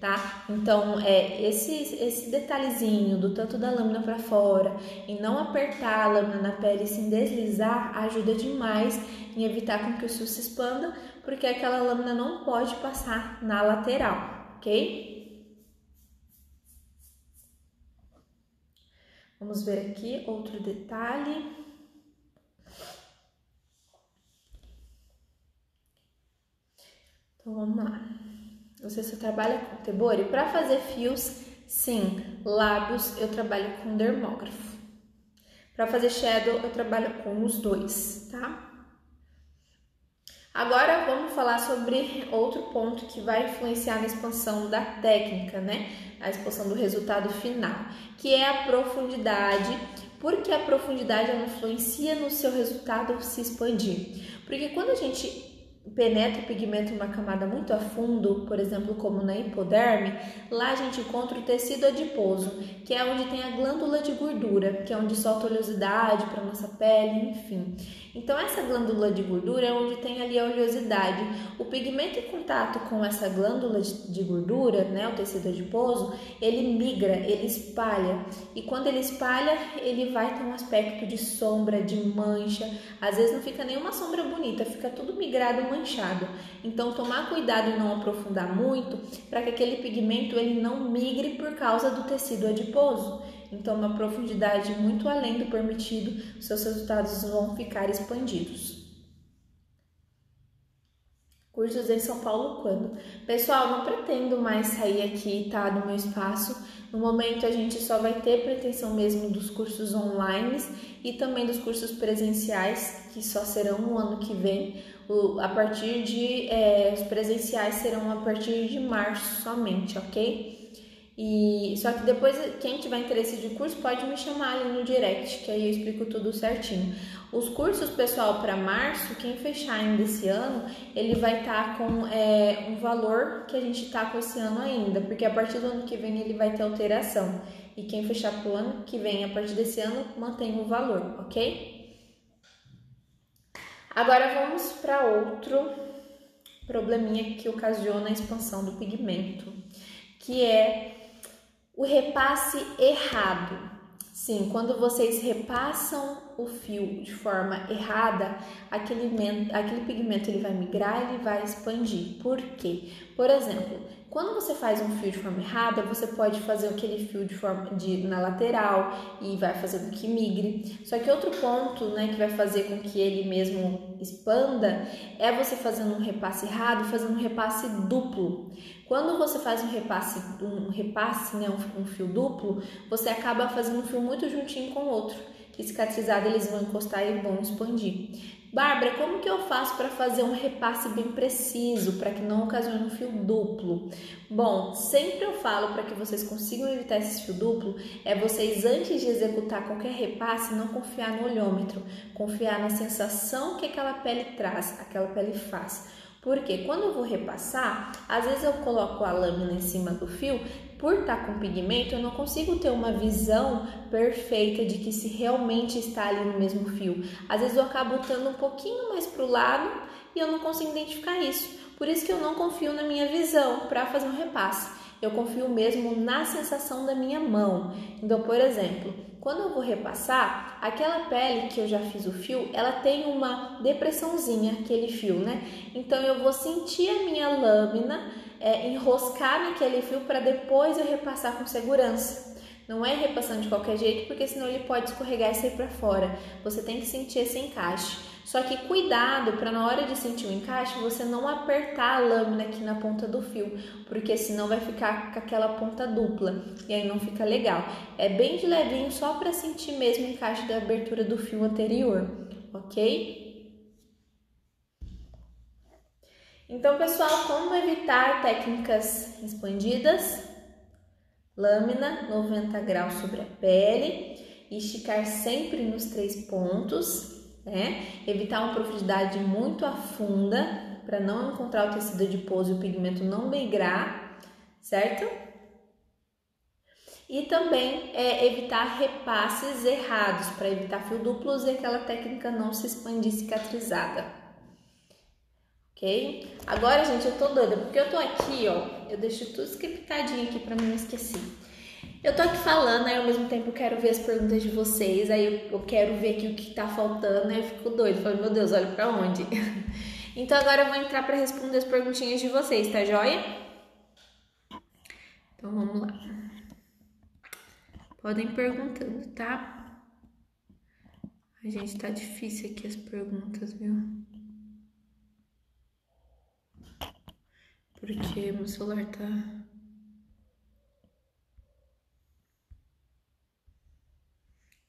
tá? Então esse detalhezinho do tanto da lâmina para fora e não apertar a lâmina na pele e se deslizar ajuda demais em evitar com que o fio se expanda, porque aquela lâmina não pode passar na lateral. Ok? Vamos ver aqui outro detalhe. Então, vamos lá. Você só trabalha com Tebori? Para fazer fios, sim. Lábios, eu trabalho com dermógrafo. Para fazer shadow, eu trabalho com os dois, tá? Agora vamos falar sobre outro ponto que vai influenciar na expansão da técnica, né? A expansão do resultado final, que é a profundidade. Porque a profundidade ela influencia no seu resultado se expandir. Porque quando a gente penetra o pigmento em uma camada muito a fundo, por exemplo, como na hipoderme, lá a gente encontra o tecido adiposo, que é onde tem a glândula de gordura, que é onde solta oleosidade para nossa pele, enfim. Então essa glândula de gordura é onde tem ali a oleosidade. O pigmento em contato com essa glândula de gordura, né, o tecido adiposo, ele migra, ele espalha. E quando ele espalha, ele vai ter um aspecto de sombra, de mancha. Às vezes não fica nenhuma sombra bonita, fica tudo migrado, manchado. Então tomar cuidado e não aprofundar muito para que aquele pigmento ele não migre por causa do tecido adiposo. Então uma profundidade muito além do permitido, seus resultados vão ficar expandidos. Cursos em São Paulo quando? Pessoal, não pretendo mais sair aqui, tá, do meu espaço. No momento a gente só vai ter pretensão mesmo dos cursos online e também dos cursos presenciais, que só serão no ano que vem. Os presenciais serão a partir de março somente, ok? Só que depois, quem tiver interesse de curso pode me chamar ali no direct, que aí eu explico tudo certinho. Os cursos, pessoal, para março, quem fechar ainda esse ano, ele vai estar com um valor que a gente está com esse ano ainda, porque a partir do ano que vem ele vai ter alteração. E quem fechar para o ano que vem, a partir desse ano, mantém o valor, ok? Agora vamos para outro probleminha que ocasiona a expansão do pigmento, que é o repasse errado. Sim, quando vocês repassam o fio de forma errada, aquele pigmento ele vai migrar, ele vai expandir. Por quê? Por exemplo, quando você faz um fio de forma errada, você pode fazer aquele fio na lateral e vai fazendo que migre. Só que outro ponto, né, que vai fazer com que ele mesmo expanda é você fazendo um repasse errado, fazendo um repasse duplo. Quando você faz um repasse, né, um fio duplo, você acaba fazendo um fio muito juntinho com o outro, que cicatrizado eles vão encostar e vão expandir. Bárbara, como que eu faço para fazer um repasse bem preciso, para que não ocasione um fio duplo? Bom, sempre eu falo para que vocês consigam evitar esse fio duplo, vocês antes de executar qualquer repasse, não confiar no olhômetro, confiar na sensação que aquela pele traz, aquela pele faz. Porque quando eu vou repassar, às vezes eu coloco a lâmina em cima do fio, por estar com pigmento, eu não consigo ter uma visão perfeita de que se realmente está ali no mesmo fio. Às vezes eu acabo botando um pouquinho mais para o lado e eu não consigo identificar isso. Por isso que eu não confio na minha visão para fazer um repasse. Eu confio mesmo na sensação da minha mão. Então, por exemplo, quando eu vou repassar, aquela pele que eu já fiz o fio, ela tem uma depressãozinha, aquele fio, né? Então, eu vou sentir a minha lâmina enroscar naquele fio para depois eu repassar com segurança. Não é repassando de qualquer jeito, porque senão ele pode escorregar e sair para fora. Você tem que sentir esse encaixe. Só que cuidado para na hora de sentir o encaixe, você não apertar a lâmina aqui na ponta do fio, porque senão vai ficar com aquela ponta dupla e aí não fica legal. É bem de levinho, só para sentir mesmo o encaixe da abertura do fio anterior, ok? Então, pessoal, como evitar técnicas expandidas? Lâmina 90 graus sobre a pele, esticar sempre nos 3 pontos. né? Evitar uma profundidade muito afunda para não encontrar o tecido adiposo e o pigmento não migrar, certo? E também evitar repasses errados, para evitar fio duplos e aquela técnica não se expandir cicatrizada. Ok? Agora, gente, eu tô doida, porque eu tô aqui, ó, eu deixo tudo scriptadinho aqui para mim não esquecer. Eu tô aqui falando, aí ao mesmo tempo eu quero ver as perguntas de vocês, aí eu quero ver aqui o que tá faltando, aí eu fico doida, falo, meu Deus, olha pra onde? Então agora eu vou entrar para responder as perguntinhas de vocês, tá joia? Então vamos lá. Podem perguntando, tá? A gente, tá difícil aqui as perguntas, viu? Porque meu celular tá...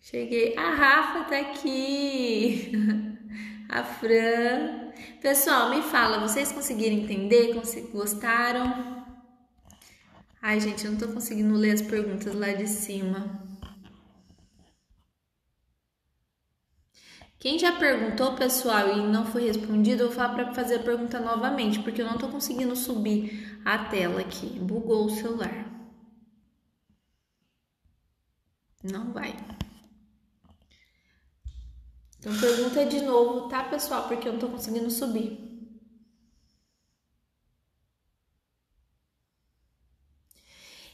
Cheguei. A Rafa tá aqui. A Fran. Pessoal, me fala, vocês conseguiram entender? Gostaram? Ai, gente, eu não tô conseguindo ler as perguntas lá de cima. Quem já perguntou, pessoal, e não foi respondido, eu vou falar para fazer a pergunta novamente, porque eu não tô conseguindo subir a tela aqui. Bugou o celular. Não vai. Então, pergunta de novo, tá, pessoal? Porque eu não tô conseguindo subir.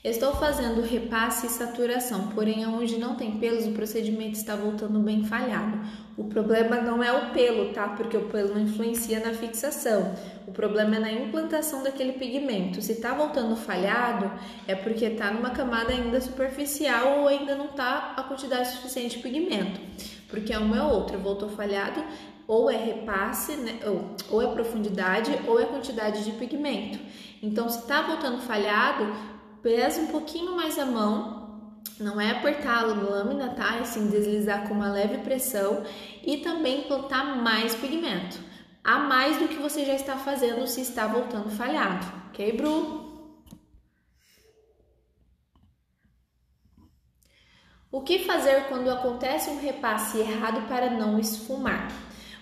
Estou fazendo repasse e saturação, porém onde não tem pelos o procedimento está voltando bem falhado. O problema não é o pelo, tá? Porque o pelo não influencia na fixação. O problema é na implantação daquele pigmento. Se tá voltando falhado, é porque tá numa camada ainda superficial ou ainda não tá a quantidade suficiente de pigmento. Porque uma é outra, voltou falhado, ou é repasse, né? ou é profundidade, ou é quantidade de pigmento. Então, se tá voltando falhado, pesa um pouquinho mais a mão, não é apertar a lâmina, tá? É sim deslizar com uma leve pressão e também implantar mais pigmento, a mais do que você já está fazendo se está voltando falhado, ok, Bru? O que fazer quando acontece um repasse errado para não esfumar?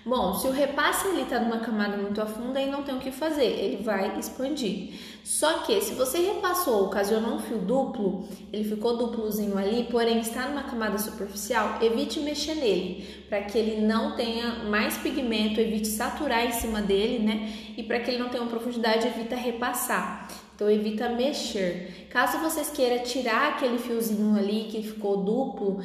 Bom, se o repasse ele está numa camada muito afunda, aí não tem o que fazer, ele vai expandir. Só que se você repassou, ocasionou um fio duplo, ele ficou duplozinho ali, porém está numa camada superficial, evite mexer nele, para que ele não tenha mais pigmento, evite saturar em cima dele, né? E para que ele não tenha uma profundidade, evita repassar. Então, evita mexer. Caso vocês queiram tirar aquele fiozinho ali que ficou duplo,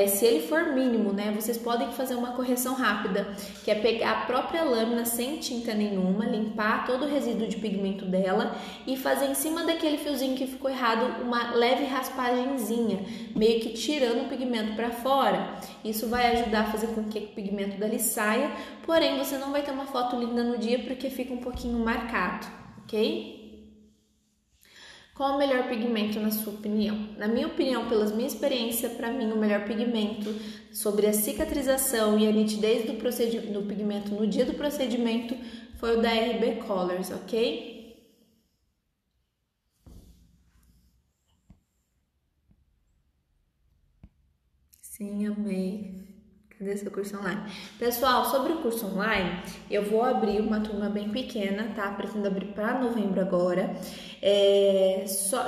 se ele for mínimo, né? Vocês podem fazer uma correção rápida, que é pegar a própria lâmina sem tinta nenhuma, limpar todo o resíduo de pigmento dela e fazer em cima daquele fiozinho que ficou errado uma leve raspagenzinha, meio que tirando o pigmento para fora. Isso vai ajudar a fazer com que o pigmento dali saia, porém você não vai ter uma foto linda no dia porque fica um pouquinho marcado, ok? Qual o melhor pigmento na sua opinião? Na minha opinião, pelas minha experiência, para mim o melhor pigmento sobre a cicatrização e a nitidez do pigmento no dia do procedimento foi o da RB Colors, ok? Sim, amei. Cadê seu curso online? Pessoal, sobre o curso online, eu vou abrir uma turma bem pequena, tá? Pretendo abrir para novembro agora.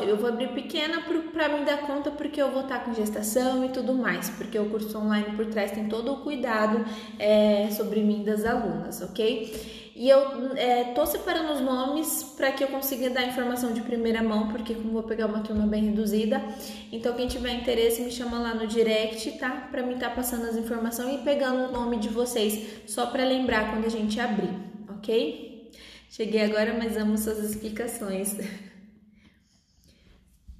Eu vou abrir pequena para me dar conta porque eu vou estar com gestação e tudo mais, porque o curso online por trás tem todo o cuidado sobre mim das alunas, ok? E eu tô separando os nomes para que eu consiga dar informação de primeira mão, porque como vou pegar uma turma bem reduzida, então quem tiver interesse me chama lá no direct, tá? Para mim estar passando as informações e pegando o nome de vocês, só para lembrar quando a gente abrir, ok? Cheguei agora, mas amo suas explicações.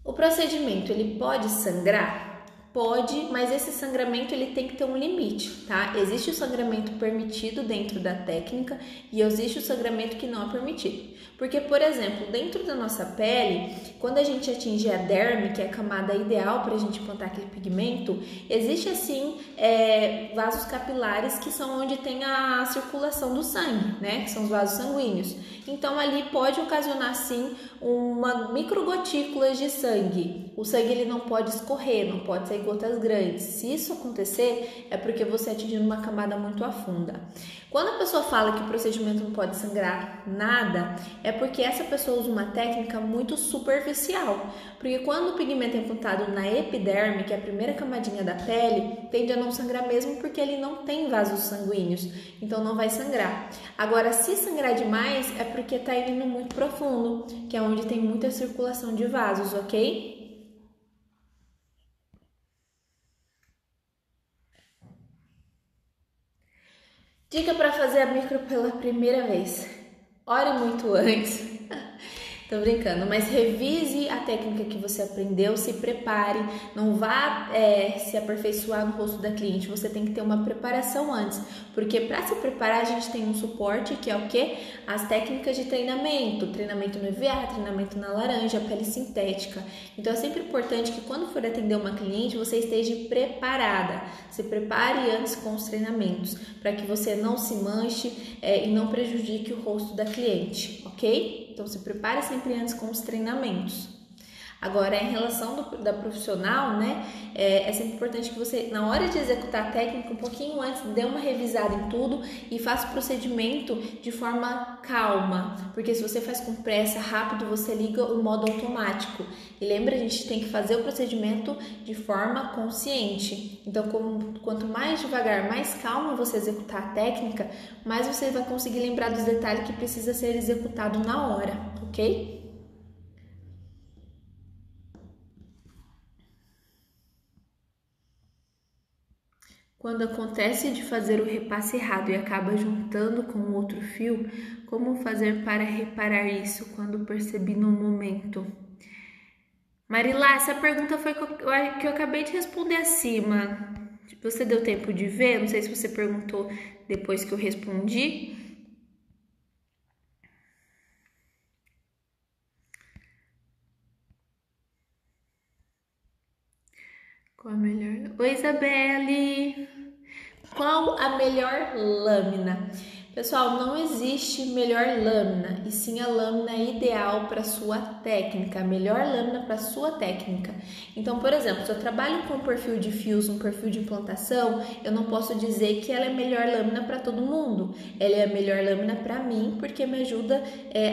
O procedimento, ele pode sangrar? Pode, mas esse sangramento ele tem que ter um limite, tá? Existe o sangramento permitido dentro da técnica e existe o sangramento que não é permitido. Porque, por exemplo, dentro da nossa pele, quando a gente atinge a derme, que é a camada ideal para a gente implantar aquele pigmento, existe assim vasos capilares que são onde tem a circulação do sangue, né? Que são os vasos sanguíneos. Então, ali pode ocasionar sim uma microgotículas de sangue. O sangue ele não pode escorrer, não pode sair sair gotas grandes. Se isso acontecer, é porque você atingiu uma camada muito afunda. Quando a pessoa fala que o procedimento não pode sangrar nada, é porque essa pessoa usa uma técnica muito superficial. Porque quando o pigmento é implantado na epiderme, que é a primeira camadinha da pele, tende a não sangrar mesmo porque ele não tem vasos sanguíneos, então não vai sangrar. Agora, se sangrar demais, é porque está indo muito profundo, que é onde tem muita circulação de vasos, ok? Dica para fazer a micro pela primeira vez: ore muito antes. Tô brincando, mas revise a técnica que você aprendeu, se prepare, não vá se aperfeiçoar no rosto da cliente, você tem que ter uma preparação antes, porque para se preparar a gente tem um suporte que é o quê? As técnicas de treinamento no EVA, treinamento na laranja, pele sintética. Então é sempre importante que quando for atender uma cliente você esteja preparada, se prepare antes com os treinamentos, para que você não se manche e não prejudique o rosto da cliente, ok? Então se prepare sempre antes com os treinamentos. Agora, em relação da profissional, né, é sempre importante que você, na hora de executar a técnica, um pouquinho antes, dê uma revisada em tudo e faça o procedimento de forma calma, porque se você faz com pressa, rápido, você liga o modo automático. E lembra, a gente tem que fazer o procedimento de forma consciente. Então, quanto mais devagar, mais calma você executar a técnica, mais você vai conseguir lembrar dos detalhes que precisa ser executado na hora, ok? Quando acontece de fazer o repasse errado e acaba juntando com outro fio, como fazer para reparar isso quando percebi no momento? Marilá, essa pergunta foi que eu acabei de responder acima. Você deu tempo de ver? Não sei se você perguntou depois que eu respondi. Qual a melhor? Oi, Isabelle! Qual a melhor lâmina? Pessoal, não existe melhor lâmina, e sim a lâmina ideal para sua técnica, a melhor lâmina para sua técnica. Então, por exemplo, se eu trabalho com um perfil de fios, um perfil de implantação, eu não posso dizer que ela é a melhor lâmina para todo mundo. Ela é a melhor lâmina para mim, porque me ajuda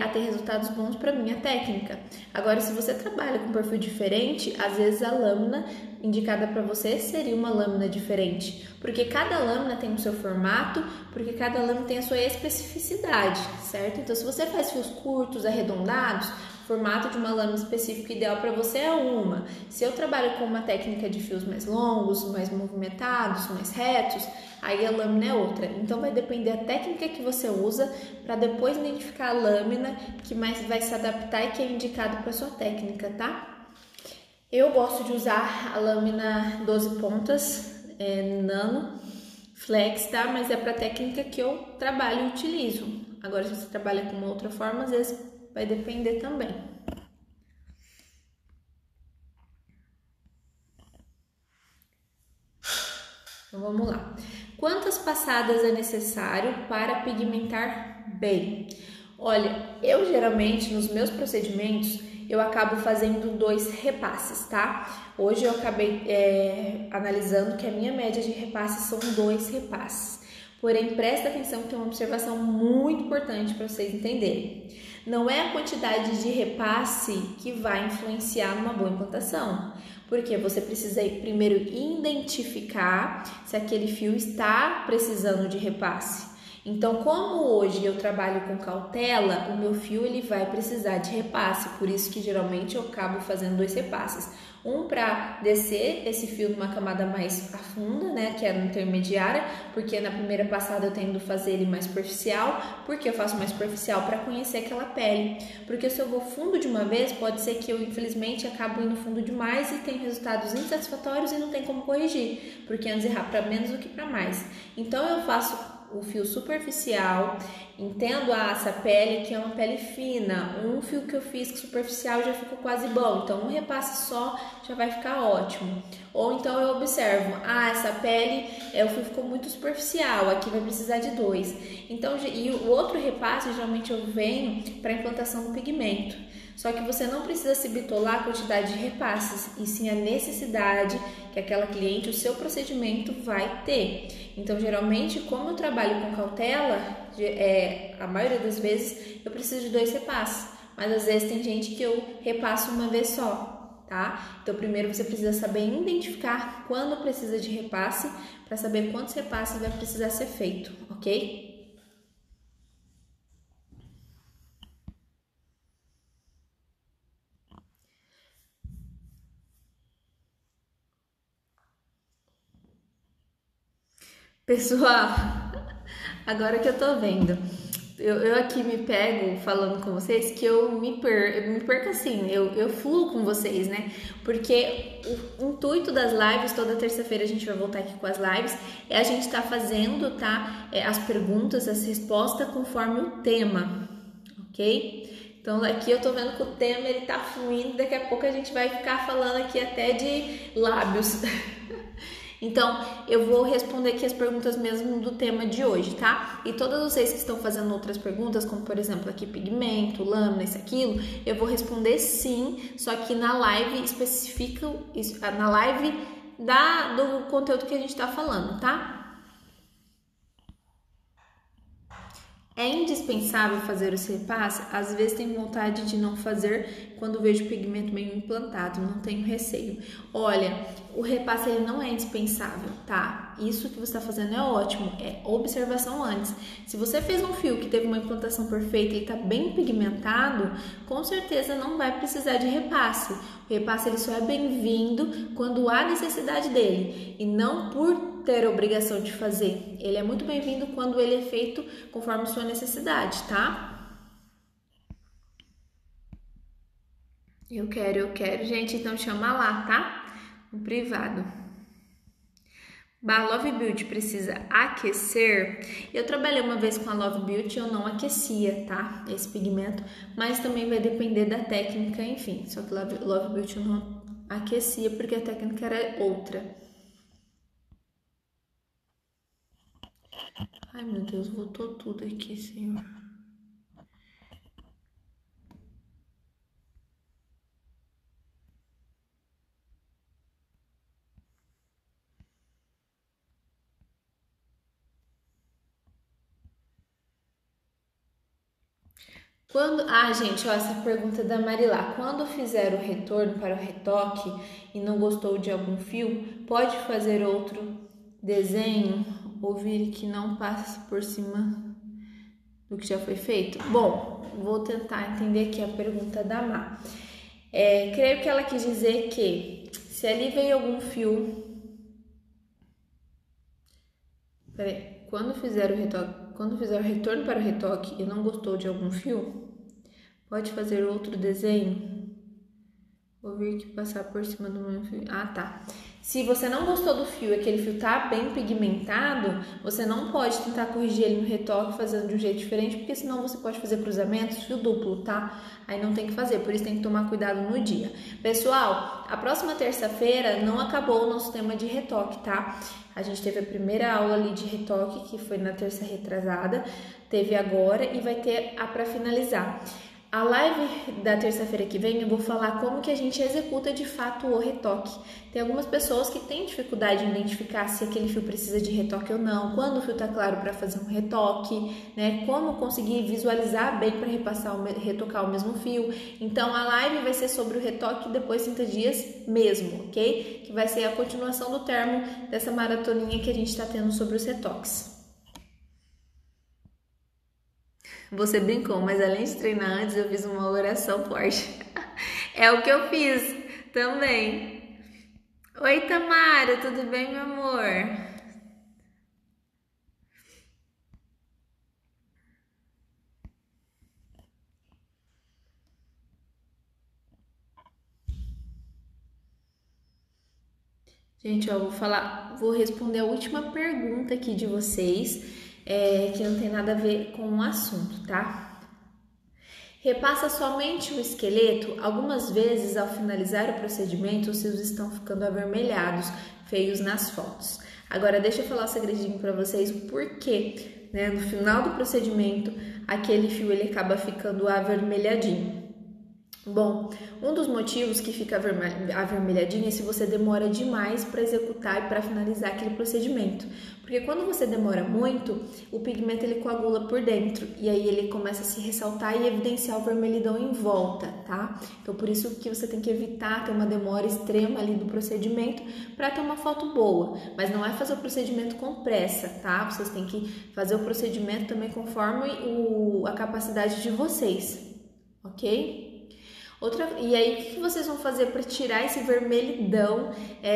a ter resultados bons para minha técnica. Agora, se você trabalha com um perfil diferente, às vezes a lâmina indicada para você seria uma lâmina diferente, porque cada lâmina tem o seu formato, porque cada lâmina tem a sua especificidade, certo? Então, se você faz fios curtos, arredondados, o formato de uma lâmina específica ideal para você é uma. Se eu trabalho com uma técnica de fios mais longos, mais movimentados, mais retos, aí a lâmina é outra. Então, vai depender da técnica que você usa para depois identificar a lâmina que mais vai se adaptar e que é indicado para sua técnica, tá? Eu gosto de usar a lâmina 12 pontas, nano, flex, tá? Mas é para técnica que eu trabalho e utilizo. Agora, se você trabalha com uma outra forma, às vezes vai depender também. Então, vamos lá. Quantas passadas é necessário para pigmentar bem? Olha, eu geralmente, nos meus procedimentos, eu acabo fazendo 2 repasses, tá? Hoje eu acabei analisando que a minha média de repasses são 2 repasses. Porém, presta atenção que tem uma observação muito importante para vocês entenderem. Não é a quantidade de repasse que vai influenciar numa boa implantação. Porque você precisa primeiro identificar se aquele fio está precisando de repasse. Então, como hoje eu trabalho com cautela, o meu fio ele vai precisar de repasse, por isso que geralmente eu acabo fazendo 2 repasses. Um para descer esse fio numa camada mais profunda, né, que é a intermediária, porque na primeira passada eu tendo fazer ele mais superficial, porque eu faço mais superficial para conhecer aquela pele. Porque se eu vou fundo de uma vez, pode ser que eu infelizmente acabo indo fundo demais e tenho resultados insatisfatórios e não tem como corrigir, porque antes errar para menos do que para mais. Então eu faço o fio superficial, entendo essa pele que é uma pele fina, um fio que eu fiz superficial já ficou quase bom, então um repasse só já vai ficar ótimo. Ou então eu observo, essa pele, o fio ficou muito superficial, aqui vai precisar de 2. Então, e o outro repasse, geralmente eu venho para implantação do pigmento. Só que você não precisa se bitolar a quantidade de repasses, e sim a necessidade que que aquela cliente, o seu procedimento vai ter. Então, geralmente, como eu trabalho com cautela, a maioria das vezes eu preciso de 2 repasses, mas às vezes tem gente que eu repasso uma vez só, tá? Então, primeiro você precisa saber identificar quando precisa de repasse, para saber quantos repasses vai precisar ser feito, ok? Pessoal, agora que eu tô vendo, eu aqui me pego falando com vocês que eu me perco assim, eu fluo com vocês, né? Porque o intuito das lives, toda terça-feira a gente vai voltar aqui com as lives, é a gente tá fazendo, tá? As perguntas, as respostas conforme o tema, ok? Então aqui eu tô vendo que o tema ele tá fluindo, daqui a pouco a gente vai ficar falando aqui até de lábios. Então, eu vou responder aqui as perguntas mesmo do tema de hoje, tá? E todas vocês que estão fazendo outras perguntas, como por exemplo aqui pigmento, lâmina, isso, aquilo, eu vou responder sim, só que na live específica, na live do conteúdo que a gente tá falando, tá? É indispensável fazer o repasse? Às vezes tenho vontade de não fazer quando vejo o pigmento meio implantado, não tenho receio. Olha, o repasse ele não é indispensável, tá? Isso que você está fazendo é ótimo, é observação antes. Se você fez um fio que teve uma implantação perfeita e está bem pigmentado, com certeza não vai precisar de repasse. O repasse ele só é bem-vindo quando há necessidade dele e não por ter a obrigação de fazer. Ele é muito bem-vindo quando ele é feito conforme sua necessidade, tá? Eu quero, gente, então chama lá, tá? No privado. Love Beauty precisa aquecer. Eu trabalhei uma vez com a Love Beauty, eu não aquecia, tá? Esse pigmento, mas também vai depender da técnica, enfim. Só que Love Beauty eu não aquecia porque a técnica era outra. Ai, meu Deus, voltou tudo aqui, Senhor. Gente, ó, essa pergunta da Marilá. Quando fizer o retorno para o retoque e não gostou de algum fio, pode fazer outro desenho ou vir que não passa por cima do que já foi feito? Bom, vou tentar entender aqui a pergunta da Má. Creio que ela quis dizer que se ali veio algum fio... Quando fizer o retorno para o retoque e não gostou de algum fio, pode fazer outro desenho ou vir que passar por cima do meu fio. Ah, tá. Se você não gostou do fio e aquele fio tá bem pigmentado, você não pode tentar corrigir ele no retoque fazendo de um jeito diferente, porque senão você pode fazer cruzamentos, fio duplo, tá? Aí não tem que fazer, por isso tem que tomar cuidado no dia. Pessoal, a próxima terça-feira não acabou o nosso tema de retoque, tá? A gente teve a primeira aula ali de retoque, que foi na terça retrasada, teve agora e vai ter a para finalizar. A live da terça-feira que vem eu vou falar como que a gente executa de fato o retoque. Tem algumas pessoas que têm dificuldade em identificar se aquele fio precisa de retoque ou não, quando o fio tá claro para fazer um retoque, né? Como conseguir visualizar bem para retocar o mesmo fio. Então a live vai ser sobre o retoque depois de 30 dias mesmo, ok? Que vai ser a continuação do termo dessa maratoninha que a gente está tendo sobre os retoques. Você brincou, mas além de treinar antes, eu fiz uma oração forte. É o que eu fiz também. Oi, Tamara, tudo bem, meu amor? Gente, ó, vou responder a última pergunta aqui de vocês, que não tem nada a ver com o assunto, tá? Repassa somente o esqueleto. Algumas vezes, ao finalizar o procedimento, os fios estão ficando avermelhados, feios nas fotos. Agora, deixa eu falar um segredinho para vocês, o porquê, né? No final do procedimento, aquele fio ele acaba ficando avermelhadinho. Bom, um dos motivos que fica avermelhadinho é se você demora demais para executar e para finalizar aquele procedimento. Porque quando você demora muito, o pigmento ele coagula por dentro e aí ele começa a se ressaltar e evidenciar o vermelhidão em volta, tá? Então por isso que você tem que evitar ter uma demora extrema ali do procedimento para ter uma foto boa. Mas não é fazer o procedimento com pressa, tá? Vocês têm que fazer o procedimento também conforme a capacidade de vocês, ok? E aí, o que vocês vão fazer para tirar esse vermelhidão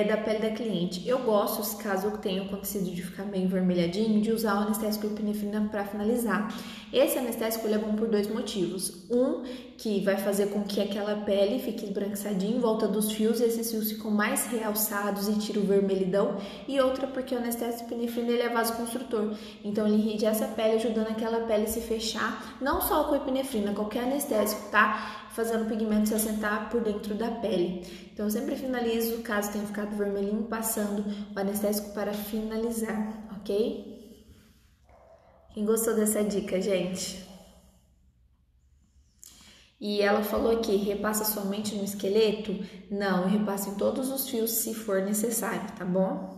da pele da cliente? Eu gosto, caso tenha acontecido de ficar meio vermelhadinho, de usar o anestésico epinefrina para finalizar. Esse anestésico ele é bom por 2 motivos. Um, que vai fazer com que aquela pele fique esbranquiçadinha em volta dos fios e esses fios ficam mais realçados e tira o vermelhidão. E outra, porque o anestésico epinefrina ele é vasoconstrutor. Então, ele irradia essa pele, ajudando aquela pele a se fechar. Não só com a epinefrina, qualquer anestésico, tá? Fazendo o pigmento se assentar por dentro da pele. Então, eu sempre finalizo, caso tenha ficado vermelhinho, passando o anestésico para finalizar, ok? Quem gostou dessa dica, gente? E ela falou aqui, repassa somente no esqueleto? Não, eu repasso em todos os fios se for necessário, tá bom?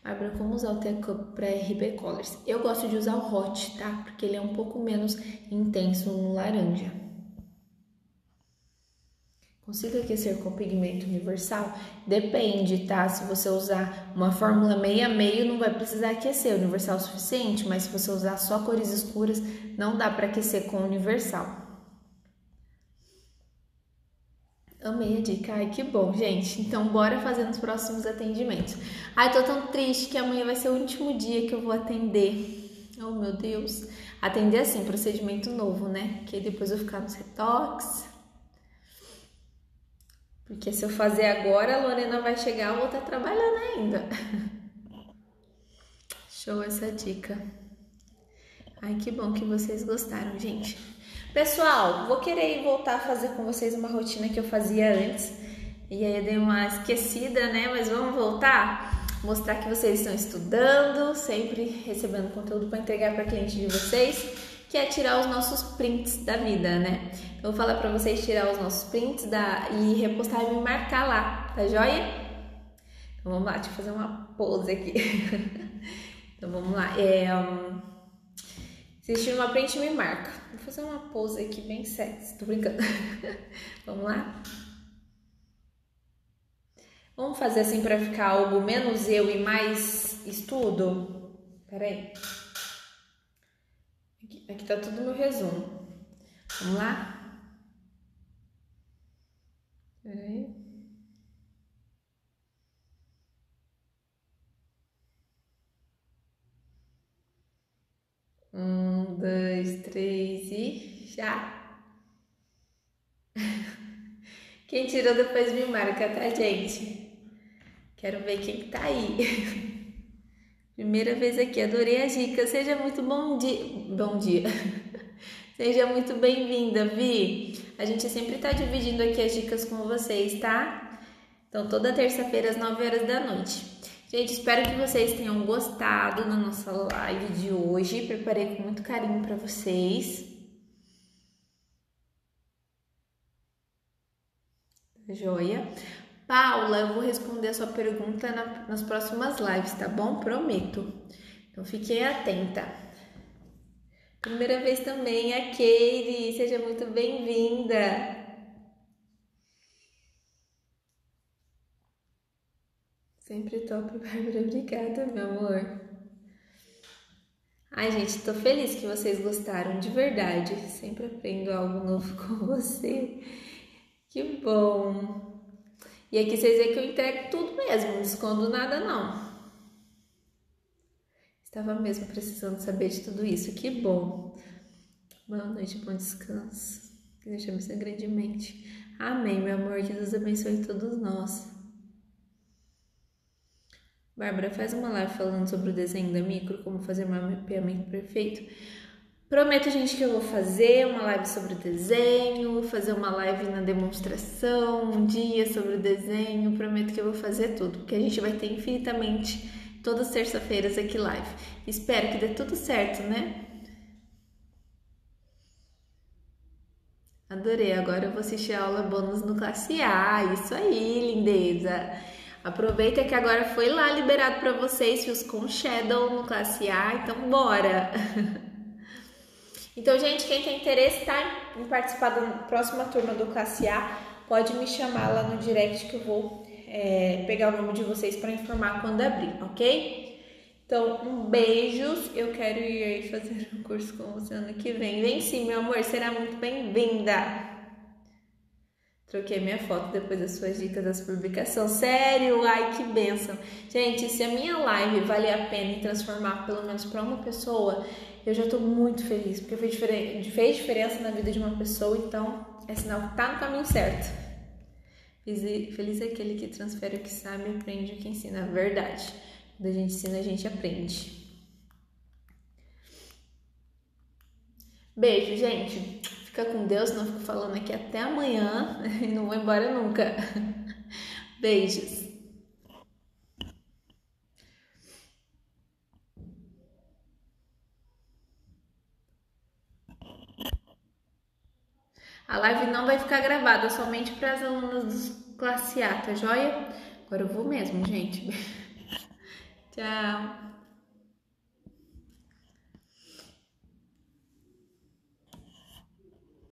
Bárbara, como usar o T-Cup para RB Colors? Eu gosto de usar o Hot, tá? Porque ele é um pouco menos intenso no laranja. Consigo aquecer com pigmento universal? Depende, tá? Se você usar uma fórmula meio a meio, não vai precisar aquecer universal o suficiente, mas se você usar só cores escuras, não dá para aquecer com universal. Amei a dica, ai que bom, gente. Então bora fazer nos próximos atendimentos. Ai, tô tão triste que amanhã vai ser o último dia que eu vou atender. Oh, meu Deus. Atender assim, procedimento novo, né? Que depois eu vou ficar nos retoques. Porque se eu fazer agora, a Lorena vai chegar, eu vou estar trabalhando ainda. Show essa dica. Ai, que bom que vocês gostaram, gente. Pessoal, vou querer voltar a fazer com vocês uma rotina que eu fazia antes. E aí eu dei uma esquecida, né? Mas vamos voltar? Mostrar que vocês estão estudando, sempre recebendo conteúdo para entregar para cliente de vocês, que é tirar os nossos prints da vida, né? Eu vou falar para vocês tirar os nossos prints e repostar e me marcar lá, tá joia? Então vamos lá, deixa eu fazer uma pose aqui. Então vamos lá. Se assistir uma print, me marca. Vou fazer uma pose aqui bem sexy, tô brincando. Vamos lá? Vamos fazer assim para ficar algo menos eu e mais estudo? Pera aí. Aqui tá tudo meu resumo. Vamos lá? Pera aí. Um, dois, três e já! Quem tirou depois me marca, tá, gente? Quero ver quem tá aí. Primeira vez aqui, adorei as dicas. Seja muito bom dia. Seja muito bem-vinda, Vi. A gente sempre tá dividindo aqui as dicas com vocês, tá? Então, toda terça-feira às 9 horas da noite. Gente, espero que vocês tenham gostado da nossa live de hoje. Preparei com muito carinho para vocês. Joia. Paula, eu vou responder a sua pergunta nas próximas lives, tá bom? Prometo. Então, fiquem atenta. Primeira vez também, a Keire. Seja muito bem-vinda. Sempre top, Bárbara. Obrigada, meu amor. Ai, gente, tô feliz que vocês gostaram, de verdade. Sempre aprendo algo novo com você. Que bom. E aqui vocês veem que eu entrego tudo mesmo, não escondo nada, não. Estava mesmo precisando saber de tudo isso. Que bom. Boa noite, bom descanso. Que Deus te abençoe grandemente. Amém, meu amor. Que Deus abençoe todos nós. Bárbara, faz uma live falando sobre o desenho da micro, como fazer um mapeamento perfeito. Prometo, gente, que eu vou fazer uma live sobre o desenho, fazer uma live na demonstração, um dia sobre o desenho. Prometo que eu vou fazer tudo, porque a gente vai ter infinitamente todas as terça-feiras aqui live. Espero que dê tudo certo, né? Adorei, agora eu vou assistir a aula bônus no Classe A, isso aí, lindeza! Aproveita que agora foi lá liberado para vocês fios com Shadow no Classe A, então bora! Então, gente, quem tem interesse em participar da próxima turma do Classe A, pode me chamar lá no direct que eu vou pegar o nome de vocês para informar quando abrir, ok? Então, um beijos. Eu quero ir aí fazer um curso com você ano que vem. Vem sim, meu amor, será muito bem-vinda. Troquei minha foto depois das suas dicas das publicações. Sério? Ai, que bênção. Gente, se a minha live vale a pena e transformar pelo menos para uma pessoa, eu já tô muito feliz, porque fez diferença na vida de uma pessoa, então é sinal que tá no caminho certo. Feliz é aquele que transfere o que sabe e aprende o que ensina. Verdade. Quando a gente ensina, a gente aprende. Beijo, gente. Fica com Deus, não fico falando aqui até amanhã e não vou embora nunca. Beijos. A live não vai ficar gravada, somente para as alunas do Classe A, tá joia? Agora eu vou mesmo, gente. Tchau.